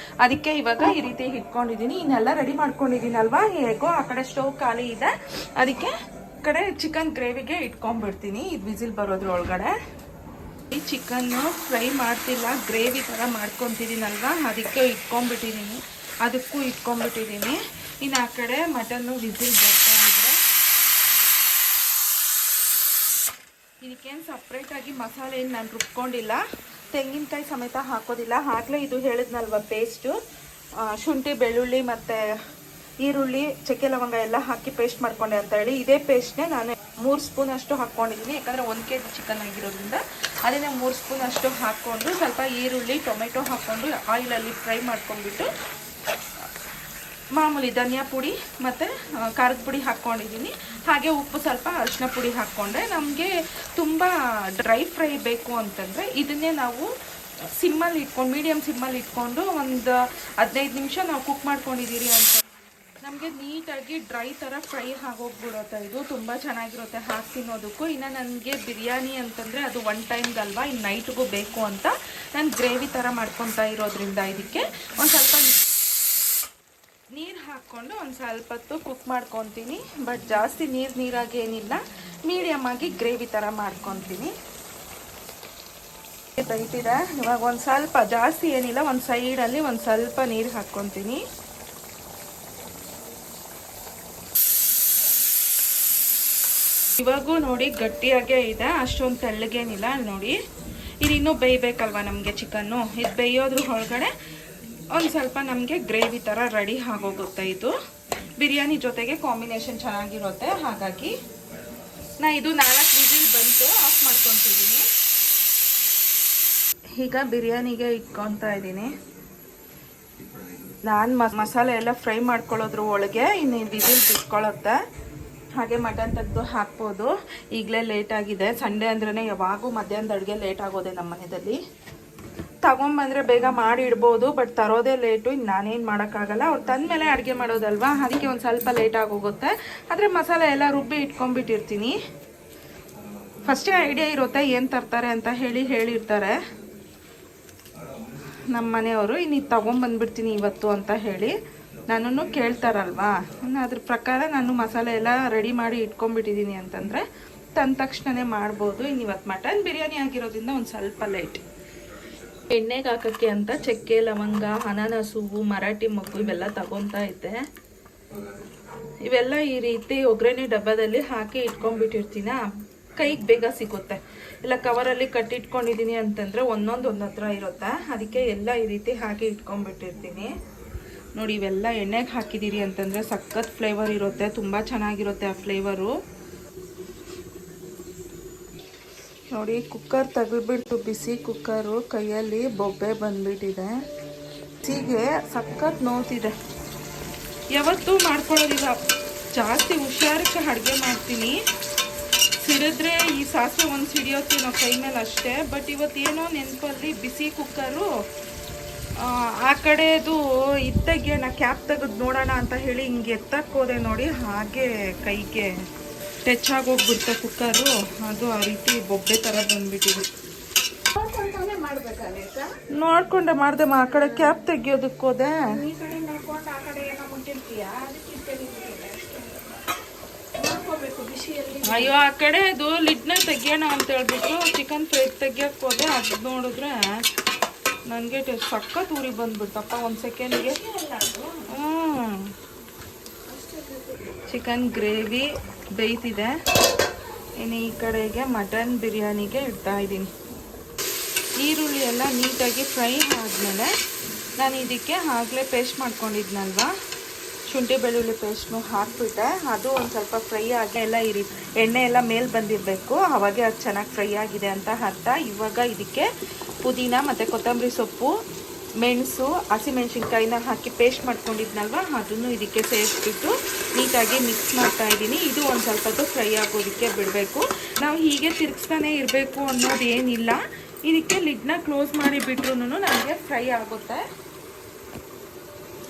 ಅದಕ್ಕೆ ಇವಾಗ ಈ ರೀತಿ ಇಟ್ಕೊಂಡಿದ್ದೀನಿ. ಇನ್ನೆಲ್ಲ ರೆಡಿ ಮಾಡ್ಕೊಂಡಿದ್ದೀನಲ್ವ, ಹೇಗೋ ಆ ಕಡೆ ಸ್ಟವ್ ಖಾಲಿ ಇದೆ, ಅದಕ್ಕೆ ಕಡೆ ಚಿಕನ್ ಗ್ರೇವಿಗೆ ಇಟ್ಕೊಂಡ್ಬಿಡ್ತೀನಿ. ಇದು ವಿಸಿಲ್ ಬರೋದ್ರೊಳಗಡೆ. ಈ ಚಿಕನ್ನು ಫ್ರೈ ಮಾಡ್ತಿಲ್ಲ, ಗ್ರೇವಿ ಥರ ಮಾಡ್ಕೊತಿದ್ದೀನಲ್ವ, ಅದಕ್ಕೆ ಇಟ್ಕೊಂಡ್ಬಿಟ್ಟಿದ್ದೀನಿ, ಅದಕ್ಕೂ ಇಟ್ಕೊಂಡ್ಬಿಟ್ಟಿದ್ದೀನಿ. ಇನ್ನು ಆ ಕಡೆ ಮಟನ್ನು ವಿಸಿಲ್ ಬರ್ತಾ ಇದೆ. ಇದಕ್ಕೇನು ಸಪ್ರೇಟಾಗಿ ಮಸಾಲೆ ಏನು ನಾನು ರುಬ್ಕೊಂಡಿಲ್ಲ, ತೆಂಗಿನಕಾಯಿ ಸಮೇತ ಹಾಕೋದಿಲ್ಲ. ಆಗಲೇ ಇದು ಹೇಳಿದ್ನಲ್ವ ಪೇಸ್ಟು, ಶುಂಠಿ ಬೆಳ್ಳುಳ್ಳಿ ಮತ್ತು ಈರುಳ್ಳಿ ಚಕ್ಕೆ ಲವಂಗ ಎಲ್ಲ ಹಾಕಿ ಪೇಸ್ಟ್ ಮಾಡ್ಕೊಂಡೆ ಅಂತ ಹೇಳಿ, ಇದೇ ಪೇಸ್ಟ್ನೇ ನಾನು 3 ಸ್ಪೂನ್ ಅಷ್ಟು ಹಾಕ್ಕೊಂಡಿದ್ದೀನಿ. ಯಾಕಂದರೆ 1 kg ಚಿಕನ್ ಆಗಿರೋದ್ರಿಂದ ಅದನ್ನೇ 3 ಸ್ಪೂನ್ ಅಷ್ಟು ಹಾಕ್ಕೊಂಡು ಸ್ವಲ್ಪ ಈರುಳ್ಳಿ ಟೊಮೆಟೊ ಹಾಕ್ಕೊಂಡು ಆಯಿಲಲ್ಲಿ ಫ್ರೈ ಮಾಡ್ಕೊಂಡ್ಬಿಟ್ಟು ಮಾಮೂಲಿ ಧನಿಯಾ ಪುಡಿ ಮತ್ತು ಖಾರದ ಪುಡಿ ಹಾಕ್ಕೊಂಡಿದ್ದೀನಿ. ಹಾಗೆ ಉಪ್ಪು ಸ್ವಲ್ಪ ಅರಿಶಿನ ಪುಡಿ ಹಾಕ್ಕೊಂಡೆ. ನಮಗೆ ತುಂಬ ಡ್ರೈ ಫ್ರೈ ಬೇಕು ಅಂತಂದರೆ ಇದನ್ನೇ ನಾವು ಸಿಮ್ಮಲ್ಲಿ ಇಟ್ಕೊಂಡು, ಮೀಡಿಯಮ್ ಸಿಮ್ಮಲ್ಲಿ ಇಟ್ಕೊಂಡು ಒಂದು 15 ನಿಮಿಷ ನಾವು ಕುಕ್ ಮಾಡ್ಕೊಂಡಿದ್ದೀರಿ ಅಂತ ನಮಗೆ ನೀಟಾಗಿ ಡ್ರೈ ಥರ ಫ್ರೈ ಆಗೋಗ್ಬಿಡುತ್ತೆ. ಇದು ತುಂಬ ಚೆನ್ನಾಗಿರುತ್ತೆ ಹಾಕಿ ತಿನ್ನೋದಕ್ಕೂ. ಇನ್ನು ನನಗೆ ಬಿರಿಯಾನಿ ಅಂತಂದರೆ ಅದು 1 ಟೈಮ್ಗಲ್ವಾ, ಇನ್ನು ನೈಟ್ಗೂ ಬೇಕು ಅಂತ ನಾನು ಗ್ರೇವಿ ಥರ ಮಾಡ್ಕೊತಾ ಇರೋದ್ರಿಂದ ಇದಕ್ಕೆ ಒಂದು ಸ್ವಲ್ಪ ನೀರು ಹಾಕ್ಕೊಂಡು ಒಂದು ಸ್ವಲ್ಪ ಹೊತ್ತು ಕುಕ್ ಮಾಡ್ಕೊತೀನಿ. ಬಟ್ ಜಾಸ್ತಿ ನೀರಾಗಿ ಏನಿಲ್ಲ, ಮೀಡಿಯಮ್ ಆಗಿ ಗ್ರೇವಿ ಥರ ಮಾಡ್ಕೊತೀನಿ. ತೈತಿದೆ ಇವಾಗ ಒಂದು ಸ್ವಲ್ಪ, ಜಾಸ್ತಿ ಏನಿಲ್ಲ, ಒಂದು ಸೈಡಲ್ಲಿ ಒಂದು ಸ್ವಲ್ಪ ನೀರು ಹಾಕ್ಕೊತೀನಿ. ಇವಾಗೂ ನೋಡಿ ಗಟ್ಟಿಯಾಗೇ ಇದೆ, ಅಷ್ಟೊಂದು ತೆಳ್ಳಗೇನಿಲ್ಲ. ನೋಡಿ, ಇದು ಇನ್ನೂ ಬೇಯಬೇಕಲ್ವ ನಮಗೆ ಚಿಕನ್ನು. ಇದು ಬೇಯೋದ್ರ ಒಳಗಡೆ ಒಂದು ಸ್ವಲ್ಪ ನಮಗೆ ಗ್ರೇವಿ ಥರ ರೆಡಿ ಆಗೋಗುತ್ತೆ. ಇದು ಬಿರಿಯಾನಿ ಜೊತೆಗೆ ಕಾಂಬಿನೇಷನ್ ಚೆನ್ನಾಗಿರುತ್ತೆ. ಹಾಗಾಗಿ ಇದು 4 ವಿಸಿಲ್ ಬಂತು, ಆಫ್ ಮಾಡ್ಕೊತಿದ್ದೀನಿ. ಈಗ ಬಿರಿಯಾನಿಗೆ ಇಟ್ಕೊತಾ ಇದ್ದೀನಿ. ನಾನು ಮಸಾಲೆ ಎಲ್ಲ ಫ್ರೈ ಮಾಡ್ಕೊಳ್ಳೋದ್ರ ಒಳಗೆ ಇನ್ನು ವಿಸಿಲ್ ಬಿಟ್ಕೊಳ್ಳುತ್ತೆ. ಹಾಗೆ ಮಟನ್ ತೆಗೆದು ಹಾಕ್ಬೋದು. ಈಗಲೇ ಲೇಟಾಗಿದೆ, ಸಂಡೇ ಅಂದ್ರೇ ಯಾವಾಗೂ ಮಧ್ಯಾಹ್ನದ ಅಡುಗೆ ಲೇಟ್ ಆಗೋದೆ ನಮ್ಮ ಮನೆಯಲ್ಲಿ. ತಗೊಂಬಂದರೆ ಬೇಗ ಮಾಡಿ ಇಡ್ಬೋದು, ಬಟ್ ತರೋದೇ ಲೇಟು. ಇನ್ನು ನಾನೇನು ಮಾಡೋಕ್ಕಾಗಲ್ಲ, ಅವ್ರು ತಂದ ಮೇಲೆ ಅಡುಗೆ ಮಾಡೋದಲ್ವಾ, ಅದಕ್ಕೆ ಒಂದು ಸ್ವಲ್ಪ ಲೇಟ್ ಆಗೋಗುತ್ತೆ. ಆದರೆ ಮಸಾಲೆ ಎಲ್ಲ ರುಬ್ಬಿ ಇಟ್ಕೊಂಡ್ಬಿಟ್ಟಿರ್ತೀನಿ. ಫಸ್ಟೇ ಐಡಿಯಾ ಇರುತ್ತೆ ಏನು ತರ್ತಾರೆ ಅಂತ ಹೇಳಿರ್ತಾರೆ ನಮ್ಮ ಮನೆಯವರು. ಇನ್ನು ಇದು ತೊಗೊಂಬಂದ್ಬಿಡ್ತೀನಿ ಇವತ್ತು ಅಂತ ಹೇಳಿ ನನ್ನನ್ನು ಕೇಳ್ತಾರಲ್ವಾ, ಅದ್ರ ಪ್ರಕಾರ ನಾನು ಮಸಾಲೆ ಎಲ್ಲ ರೆಡಿ ಮಾಡಿ ಇಟ್ಕೊಂಡ್ಬಿಟ್ಟಿದ್ದೀನಿ ಅಂತಂದರೆ ತಂದ ತಕ್ಷಣವೇ ಮಾಡ್ಬೋದು. ಇನ್ನು ಇವತ್ತು ಮಟನ್ ಬಿರಿಯಾನಿ ಆಗಿರೋದ್ರಿಂದ ಒಂದು ಸ್ವಲ್ಪ ಲೇಟ್. ಎಣ್ಣೆಗೆ ಹಾಕೋಕ್ಕೆ ಅಂತ ಚಕ್ಕೆ ಲವಂಗ ಅನಾನಸ್ ಹೂವು ಮರಾಠಿ ಮೊಗ್ಗು ಇವೆಲ್ಲ ತಗೊತಾ ಇದ್ದೆ. ಇವೆಲ್ಲ ಈ ರೀತಿ ಒಗ್ಗರಣೆ ಡಬ್ಬದಲ್ಲಿ ಹಾಕಿ ಇಟ್ಕೊಂಡ್ಬಿಟ್ಟಿರ್ತೀನ, ಕೈಗೆ ಬೇಗ ಸಿಗುತ್ತೆ. ಇಲ್ಲ ಕವರಲ್ಲಿ ಕಟ್ಟಿಟ್ಕೊಂಡಿದ್ದೀನಿ ಅಂತಂದರೆ ಒಂದೊಂದು ಹತ್ರ ಇರುತ್ತೆ, ಅದಕ್ಕೆ ಎಲ್ಲ ಈ ರೀತಿ ಹಾಕಿ ಇಟ್ಕೊಂಡ್ಬಿಟ್ಟಿರ್ತೀನಿ. ನೋಡಿ ಇವೆಲ್ಲ ಎಣ್ಣೆಗೆ ಹಾಕಿದ್ದೀರಿ ಅಂತಂದರೆ ಸಖತ್ ಫ್ಲೇವರ್ ಇರುತ್ತೆ, ತುಂಬ ಚೆನ್ನಾಗಿರುತ್ತೆ ಆ ಫ್ಲೇವರು. ನೋಡಿ ಕುಕ್ಕರ್ ತೆಗೆದ್ಬಿಟ್ಟು ಬಿಸಿ ಕುಕ್ಕರು ಕೈಯಲ್ಲಿ ಬೊಬ್ಬೆ ಬಂದ್ಬಿಟ್ಟಿದೆ. ಬಿಸಿಗೆ ಸಖತ್ ನೋವ್ತಿದೆ. ಯಾವತ್ತೂ ಮಾಡ್ಕೊಳ್ಳೋದಿಲ್ಲ, ಜಾಸ್ತಿ ಹುಷಾರಕ್ಕೆ ಅಡುಗೆ ಮಾಡ್ತೀನಿ. ಸಿಡಿದ್ರೆ ಈ ಸಾಸಿವೆ ಒಂದು ಸಿಡಿಯೋತ್ತೇನೋ ಕೈ ಮೇಲೆ ಅಷ್ಟೇ. ಬಟ್ ಇವತ್ತೇನೋ ನೆನಪಲ್ಲಿ ಬಿಸಿ ಕುಕ್ಕರು ಆ ಕಡೆದು ಇದ್ದಾಗೆ ಕ್ಯಾಪ್ ತೆಗೆದು ನೋಡೋಣ ಅಂತ ಹೇಳಿ ಹಿಂಗೆ ಎತ್ತಕ್ಕೆ ಹೋದೆ ನೋಡಿ, ಹಾಗೆ ಕೈಗೆ ಟಚ್ ಆಗೋಗ್ಬಿಡ್ತೆ ಕುಕ್ಕರು. ಅದು ಆ ರೀತಿ ಬೊಬ್ಬೆ ಥರ ಬಂದ್ಬಿಟ್ಟಿದೆ. ನೋಡ್ಕೊಂಡೆ ಮಾಡಿದೆ, ಆ ಕಡೆ ಕ್ಯಾಪ್ ತೆಗಿಯೋದಕ್ಕೆ ಹೋದೆ. ಅಯ್ಯೋ ಆ ಕಡೆ ಅದು ಲಿಡ್ನ ತೆಗಿಯೋಣ ಅಂತ ಹೇಳ್ಬಿಟ್ಟು ಚಿಕನ್ ಫ್ರೈ ತೆಗಿಯಕ್ಕೆ ಹೋದೆ. ಅದು ನೋಡಿದ್ರೆ ನನಗೆ ಸಖತ್ ಊರಿ ಬಂದ್ಬಿಡ್ತಪ್ಪ ಒಂದು ಸೆಕೆಂಡ್ಗೆ. Chicken gravy ಬೇಯ್ತಿದೆ. ಇನ್ನು ಈ ಕಡೆಗೆ ಮಟನ್ ಬಿರಿಯಾನಿಗೆ ಇಡ್ತಾ ಇದ್ದೀನಿ. ಈರುಳ್ಳಿ ಎಲ್ಲ ನೀಟಾಗಿ ಫ್ರೈ ಆದಮೇಲೆ ನಾನು ಇದಕ್ಕೆ ಆಗಲೇ ಪೇಸ್ಟ್ ಮಾಡ್ಕೊಂಡಿದ್ನಲ್ವ, ಶುಂಠಿ ಬೆಳ್ಳುಳ್ಳಿ ಪೇಸ್ಟ್ನು ಹಾಕ್ಬಿಟ್ಟೆ. ಅದು ಒಂದು ಸ್ವಲ್ಪ ಫ್ರೈ ಆಗಿ ಎಲ್ಲ ಈ ರೀತಿ ಎಣ್ಣೆ ಎಲ್ಲ ಮೇಲೆ ಬಂದಿರಬೇಕು, ಅವಾಗೆ ಅದು ಚೆನ್ನಾಗಿ ಫ್ರೈ ಆಗಿದೆ ಅಂತ ಅರ್ಥ. ಇವಾಗ ಇದಕ್ಕೆ ಪುದೀನ ಮತ್ತು ಕೊತ್ತಂಬರಿ ಸೊಪ್ಪು, ಮೆಣಸು, ಹಸಿಮೆಣ್ಸಿನ್ಕಾಯಿನ ಹಾಕಿ ಪೇಸ್ಟ್ ಮಾಡ್ಕೊಂಡಿದ್ನಲ್ವ, ಅದನ್ನು ಇದಕ್ಕೆ ಸೇರಿಸ್ಬಿಟ್ಟು ನೀಟಾಗಿ ಮಿಕ್ಸ್ ಮಾಡ್ತಾ ಇದ್ದೀನಿ. ಇದು ಒಂದು ಸ್ವಲ್ಪ ಹೊತ್ತು ಫ್ರೈ ಆಗೋದಕ್ಕೆ ಬಿಡಬೇಕು. ನಾವು ಹೀಗೆ ತಿರುಗಿಸ್ತಾನೆ ಇರಬೇಕು ಅನ್ನೋದು ಏನಿಲ್ಲ. ಇದಕ್ಕೆ ಲಿಡ್ನ ಕ್ಲೋಸ್ ಮಾಡಿ ಬಿಟ್ರೂ ನಮಗೆ ಫ್ರೈ ಆಗುತ್ತೆ.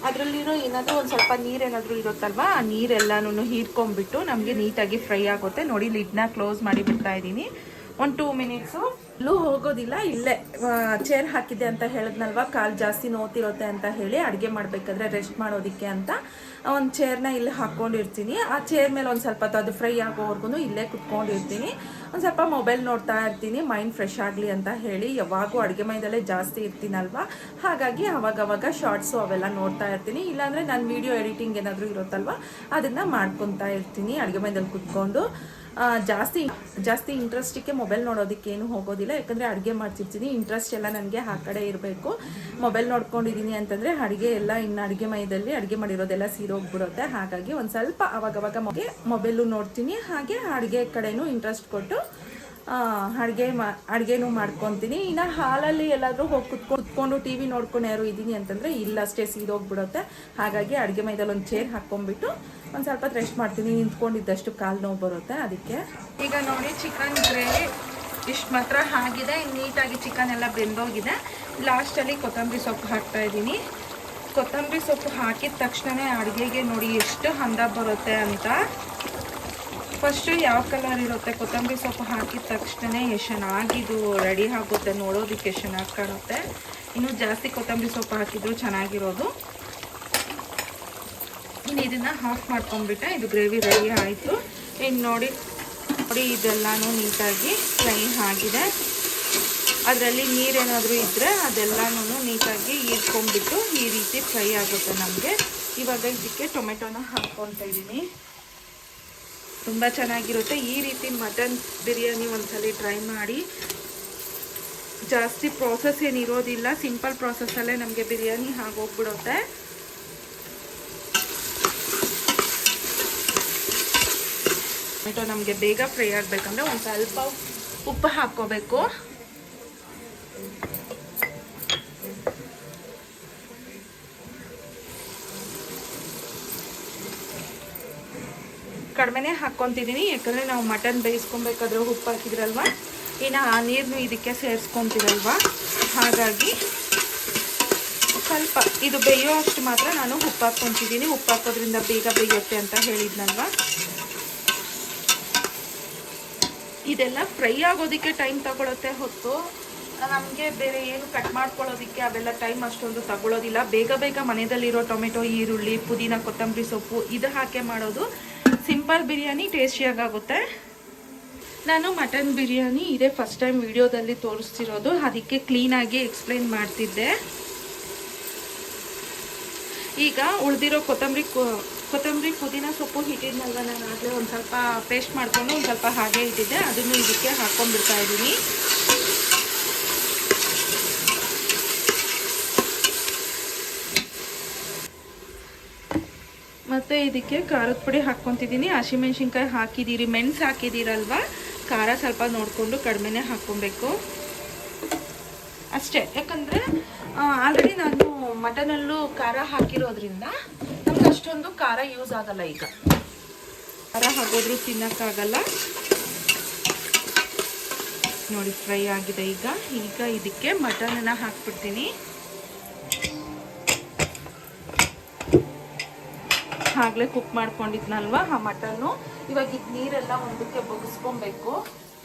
ಅದರಲ್ಲಿರೋ ಏನಾದರೂ ಒಂದು ಸ್ವಲ್ಪ ನೀರೇನಾದರೂ ಇರುತ್ತಲ್ವ, ಆ ನೀರೆಲ್ಲನೂ ಹೀರ್ಕೊಂಡ್ಬಿಟ್ಟು ನಮಗೆ ನೀಟಾಗಿ ಫ್ರೈ ಆಗುತ್ತೆ. ನೋಡಿ ಲಿಡ್ನ ಕ್ಲೋಸ್ ಮಾಡಿ ಬಿಡ್ತಾ ಇದ್ದೀನಿ. ಒಂದು 2 ಮಿನಿಟ್ಸು ಎಲ್ಲೂ ಹೋಗೋದಿಲ್ಲ. ಇಲ್ಲೇ ಚೇರ್ ಹಾಕಿದ್ದೆ ಅಂತ ಹೇಳಿದ್ನಲ್ವ, ಕಾಲು ಜಾಸ್ತಿ ನೋತಿರುತ್ತೆ ಅಂತ ಹೇಳಿ ಅಡುಗೆ ಮಾಡಬೇಕಾದ್ರೆ ರೆಸ್ಟ್ ಮಾಡೋದಕ್ಕೆ ಅಂತ ಒಂದು ಚೇರ್ನ ಇಲ್ಲಿ ಹಾಕ್ಕೊಂಡಿರ್ತೀನಿ. ಆ ಚೇರ್ ಮೇಲೆ ಒಂದು ಸ್ವಲ್ಪ ಅದು ಫ್ರೈ ಆಗೋವರೆಗೂ ಇಲ್ಲೇ ಕುತ್ಕೊಂಡಿರ್ತೀನಿ. ಒಂದು ಸ್ವಲ್ಪ ಮೊಬೈಲ್ ನೋಡ್ತಾ ಇರ್ತೀನಿ, ಮೈಂಡ್ ಫ್ರೆಶ್ ಆಗಲಿ ಅಂತ ಹೇಳಿ. ಯಾವಾಗೂ ಅಡುಗೆ ಮನೆಯಲ್ಲೇ ಜಾಸ್ತಿ ಇರ್ತೀನಲ್ವ, ಹಾಗಾಗಿ ಅವಾಗವಾಗ ಶಾರ್ಟ್ಸು ಅವೆಲ್ಲ ನೋಡ್ತಾ ಇರ್ತೀನಿ. ಇಲ್ಲಾಂದರೆ ನಾನು ವೀಡಿಯೋ ಎಡಿಟಿಂಗ್ ಏನಾದರೂ ಇರುತ್ತಲ್ವ, ಅದನ್ನು ಮಾಡ್ಕೊತಾ ಇರ್ತೀನಿ ಅಡುಗೆ ಮನೆಯಲ್ಲಿ ಕುತ್ಕೊಂಡು. ಜಾಸ್ತಿ ಇಂಟ್ರೆಸ್ಟಿಗೆ ಮೊಬೈಲ್ ನೋಡೋದಕ್ಕೇನು ಹೋಗೋದಿಲ್ಲ, ಯಾಕಂದರೆ ಅಡುಗೆ ಮಾಡ್ತಿರ್ತೀನಿ. ಇಂಟ್ರೆಸ್ಟ್ ಎಲ್ಲ ನನಗೆ ಆ ಕಡೆ ಇರಬೇಕು. ಮೊಬೈಲ್ ನೋಡ್ಕೊಂಡಿದ್ದೀನಿ ಅಂತಂದರೆ ಅಡುಗೆ ಎಲ್ಲ ಇನ್ನು ಅಡುಗೆ ಮನೆಯಲ್ಲಿ ಅಡುಗೆ ಮಾಡಿರೋದೆಲ್ಲ ಸೀರೋಗ್ಬಿಡುತ್ತೆ. ಹಾಗಾಗಿ ಒಂದು ಸ್ವಲ್ಪ ಅವಾಗವಾಗ ಮೊಬೈಲು ನೋಡ್ತೀನಿ, ಹಾಗೆ ಅಡುಗೆ ಕಡೆನೂ ಇಂಟ್ರೆಸ್ಟ್ ಕೊಟ್ಟು ಅಡುಗೆನೂ ಮಾಡ್ಕೊತೀನಿ. ಇನ್ನು ಹಾಲಲ್ಲಿ ಎಲ್ಲಾದರೂ ಹೋಗಿ ಕುತ್ಕೊಂಡು ಟಿ ವಿ ನೋಡ್ಕೊಂಡು ಯಾರು ಇದ್ದೀನಿ ಅಂತಂದರೆ ಇಲ್ಲಷ್ಟೇ ಸೀದೋಗ್ಬಿಡುತ್ತೆ. ಹಾಗಾಗಿ ಅಡುಗೆ ಮೈದಲ್ಲಿ ಒಂದು ಚೇರ್ ಹಾಕ್ಕೊಂಡ್ಬಿಟ್ಟು ಒಂದು ಸ್ವಲ್ಪ ರೆಸ್ಟ್ ಮಾಡ್ತೀನಿ. ನಿಂತ್ಕೊಂಡಿದ್ದಷ್ಟು ಕಾಲು ನೋವು ಬರುತ್ತೆ ಅದಕ್ಕೆ. ಈಗ ನೋಡಿ ಚಿಕನ್ ಗ್ರೇವಿ ಇಷ್ಟು ಮಾತ್ರ ಆಗಿದೆ. ನೀಟಾಗಿ ಚಿಕನ್ ಎಲ್ಲ ಬೆಂದೋಗಿದೆ. ಲಾಸ್ಟಲ್ಲಿ ಕೊತ್ತಂಬರಿ ಸೊಪ್ಪು ಹಾಕ್ತಾಯಿದ್ದೀನಿ. ಕೊತ್ತಂಬರಿ ಸೊಪ್ಪು ಹಾಕಿದ ತಕ್ಷಣ ಅಡುಗೆಗೆ ನೋಡಿ ಎಷ್ಟು ಹಂದ ಬರುತ್ತೆ ಅಂತ. ಫಸ್ಟು ಯಾವ ಕಲರ್ ಇರುತ್ತೆ, ಕೊತ್ತಂಬರಿ ಸೊಪ್ಪು ಹಾಕಿದ ತಕ್ಷಣ ಎಷ್ಟು ಚೆನ್ನಾಗಿದು ರೆಡಿ ಆಗುತ್ತೆ, ನೋಡೋದಕ್ಕೆ ಎಷ್ಟು ಚೆನ್ನಾಗಿ ಕಾಣುತ್ತೆ. ಇನ್ನೂ ಜಾಸ್ತಿ ಕೊತ್ತಂಬರಿ ಸೊಪ್ಪು ಹಾಕಿದ್ರು ಚೆನ್ನಾಗಿರೋದು. ಇನ್ನು ಇದನ್ನು ಆಫ್ ಮಾಡ್ಕೊಂಡ್ಬಿಟ್ಟೆ. ಇದು ಗ್ರೇವಿ ರೆಡಿ ಆಯಿತು. ಇನ್ನು ನೋಡಿ ಇದೆಲ್ಲನೂ ನೀಟಾಗಿ ಫ್ರೈ ಆಗಿದೆ. ಅದರಲ್ಲಿ ನೀರೇನಾದರೂ ಇದ್ದರೆ ಅದೆಲ್ಲನೂ ನೀಟಾಗಿ ಹೀರ್ಕೊಂಡ್ಬಿಟ್ಟು ಈ ರೀತಿ ಫ್ರೈ ಆಗುತ್ತೆ ನಮಗೆ. ಇವಾಗ ಇದಕ್ಕೆ ಟೊಮೆಟೊನ ಹಾಕ್ಕೊತಾ ಇದ್ದೀನಿ. ತುಂಬ ಚೆನ್ನಾಗಿರುತ್ತೆ. ಈ ರೀತಿ ಮಟನ್ ಬಿರಿಯಾನಿ ಒಂದ್ಸಲ ಟ್ರೈ ಮಾಡಿ. ಜಾಸ್ತಿ ಪ್ರೋಸೆಸ್ ಏನಿರೋದಿಲ್ಲ, ಸಿಂಪಲ್ ಪ್ರೋಸೆಸ್ಸಲ್ಲೇ ನಮಗೆ ಬಿರಿಯಾನಿ ಆಗೋಗ್ಬಿಡುತ್ತೆ. ಟೊಮೆಟೊ ನಮಗೆ ಬೇಗ ಫ್ರೈ ಆಗಬೇಕಂದ್ರೆ ಒಂದು ಸ್ವಲ್ಪ ಉಪ್ಪು ಹಾಕ್ಕೋಬೇಕು. ಕಡಿಮೆನೇ ಹಾಕ್ಕೊತಿದ್ದೀನಿ, ಯಾಕಂದರೆ ನಾವು ಮಟನ್ ಬೇಯಿಸ್ಕೊಬೇಕಾದ್ರೆ ಉಪ್ಪು ಹಾಕಿದ್ರಲ್ವ, ಇನ್ನು ಆ ನೀರನ್ನು ಇದಕ್ಕೆ ಸೇರಿಸ್ಕೊತೀರಲ್ವ, ಹಾಗಾಗಿ ಸ್ವಲ್ಪ ಇದು ಬೇಯೋ ಅಷ್ಟು ಮಾತ್ರ ನಾನು ಉಪ್ಪು ಹಾಕ್ಕೊತಿದ್ದೀನಿ. ಉಪ್ಪು ಹಾಕೋದ್ರಿಂದ ಬೇಗ ಬೇಯುತ್ತೆ ಅಂತ ಹೇಳಿದ್ನಲ್ವ. ಇದೆಲ್ಲ ಫ್ರೈ ಆಗೋದಕ್ಕೆ ಟೈಮ್ ತಗೊಳುತ್ತೆ ಹೊತ್ತು. ನಮಗೆ ಬೇರೆ ಏನು ಕಟ್ ಮಾಡ್ಕೊಳ್ಳೋದಕ್ಕೆ ಅವೆಲ್ಲ ಟೈಮ್ ಅಷ್ಟೊಂದು ತಗೊಳ್ಳೋದಿಲ್ಲ. ಬೇಗ ಬೇಗ ಮನೆಯಲ್ಲಿರೋ ಟೊಮೆಟೊ, ಈರುಳ್ಳಿ, ಪುದೀನ, ಕೊತ್ತಂಬರಿ ಸೊಪ್ಪು ಇದು ಹಾಕಿ ಮಾಡೋದು ಸಿಂಪಲ್ ಬಿರಿಯಾನಿ ಟೇಸ್ಟಿಯಾಗುತ್ತೆ. ನಾನು ಮಟನ್ ಬಿರಿಯಾನಿ ಇದೇ ಫಸ್ಟ್ ಟೈಮ್ ವಿಡಿಯೋದಲ್ಲಿ ತೋರಿಸ್ತಿರೋದು, ಅದಕ್ಕೆ ಕ್ಲೀನಾಗಿ ಎಕ್ಸ್ಪ್ಲೈನ್ ಮಾಡ್ತಿದ್ದೆ. ಈಗ ಉಳಿದಿರೋ ಕೊತ್ತಂಬರಿ ಪುದೀನ ಸೊಪ್ಪು ಇಟ್ಟಿದ್ನಲ್ವ ನಾನು ಆಗಲೇ ಒಂದು ಸ್ವಲ್ಪ ಪೇಸ್ಟ್ ಮಾಡಿಕೊಂಡು ಒಂದು ಸ್ವಲ್ಪ ಹಾಗೆ ಇಟ್ಟಿದ್ದೆ, ಅದನ್ನು ಇದಕ್ಕೆ ಹಾಕ್ಕೊಂಡ್ಬಿಡ್ತಾ ಇದ್ದೀನಿ. ಮತ್ತು ಇದಕ್ಕೆ ಖಾರದ ಪುಡಿ ಹಾಕ್ಕೊತಿದ್ದೀನಿ. ಹಸಿಮೆಣ್ಸಿನ್ಕಾಯಿ ಹಾಕಿದ್ದೀರಿ, ಮೆಣಸು ಹಾಕಿದ್ದೀರಲ್ವ, ಖಾರ ಸ್ವಲ್ಪ ನೋಡಿಕೊಂಡು ಕಡಿಮೆನೇ ಹಾಕ್ಕೊಬೇಕು ಅಷ್ಟೇ. ಯಾಕಂದರೆ ಆಲ್ರೆಡಿ ನಾನು ಮಟನಲ್ಲೂ ಖಾರ ಹಾಕಿರೋದ್ರಿಂದ ನಮ್ಗೆ ಅಷ್ಟೊಂದು ಖಾರ ಯೂಸ್ ಆಗಲ್ಲ. ಈಗ ಖಾರ ಹಾಕೋದ್ರೂ ತಿನ್ನೋಕ್ಕಾಗಲ್ಲ. ನೋಡಿ ಫ್ರೈ ಆಗಿದೆ. ಈಗ ಇದಕ್ಕೆ ಮಟನನ್ನು ಹಾಕ್ಬಿಡ್ತೀನಿ. ಆಗಲೇ ಕುಕ್ ಮಾಡ್ಕೊಂಡಿದ್ನಲ್ವ ಆ ಮಟನ್ನು. ಇವಾಗ ಇದು ನೀರೆಲ್ಲ ಒಂದಕ್ಕೆ ಬಗ್ಗಿಸ್ಕೊಬೇಕು.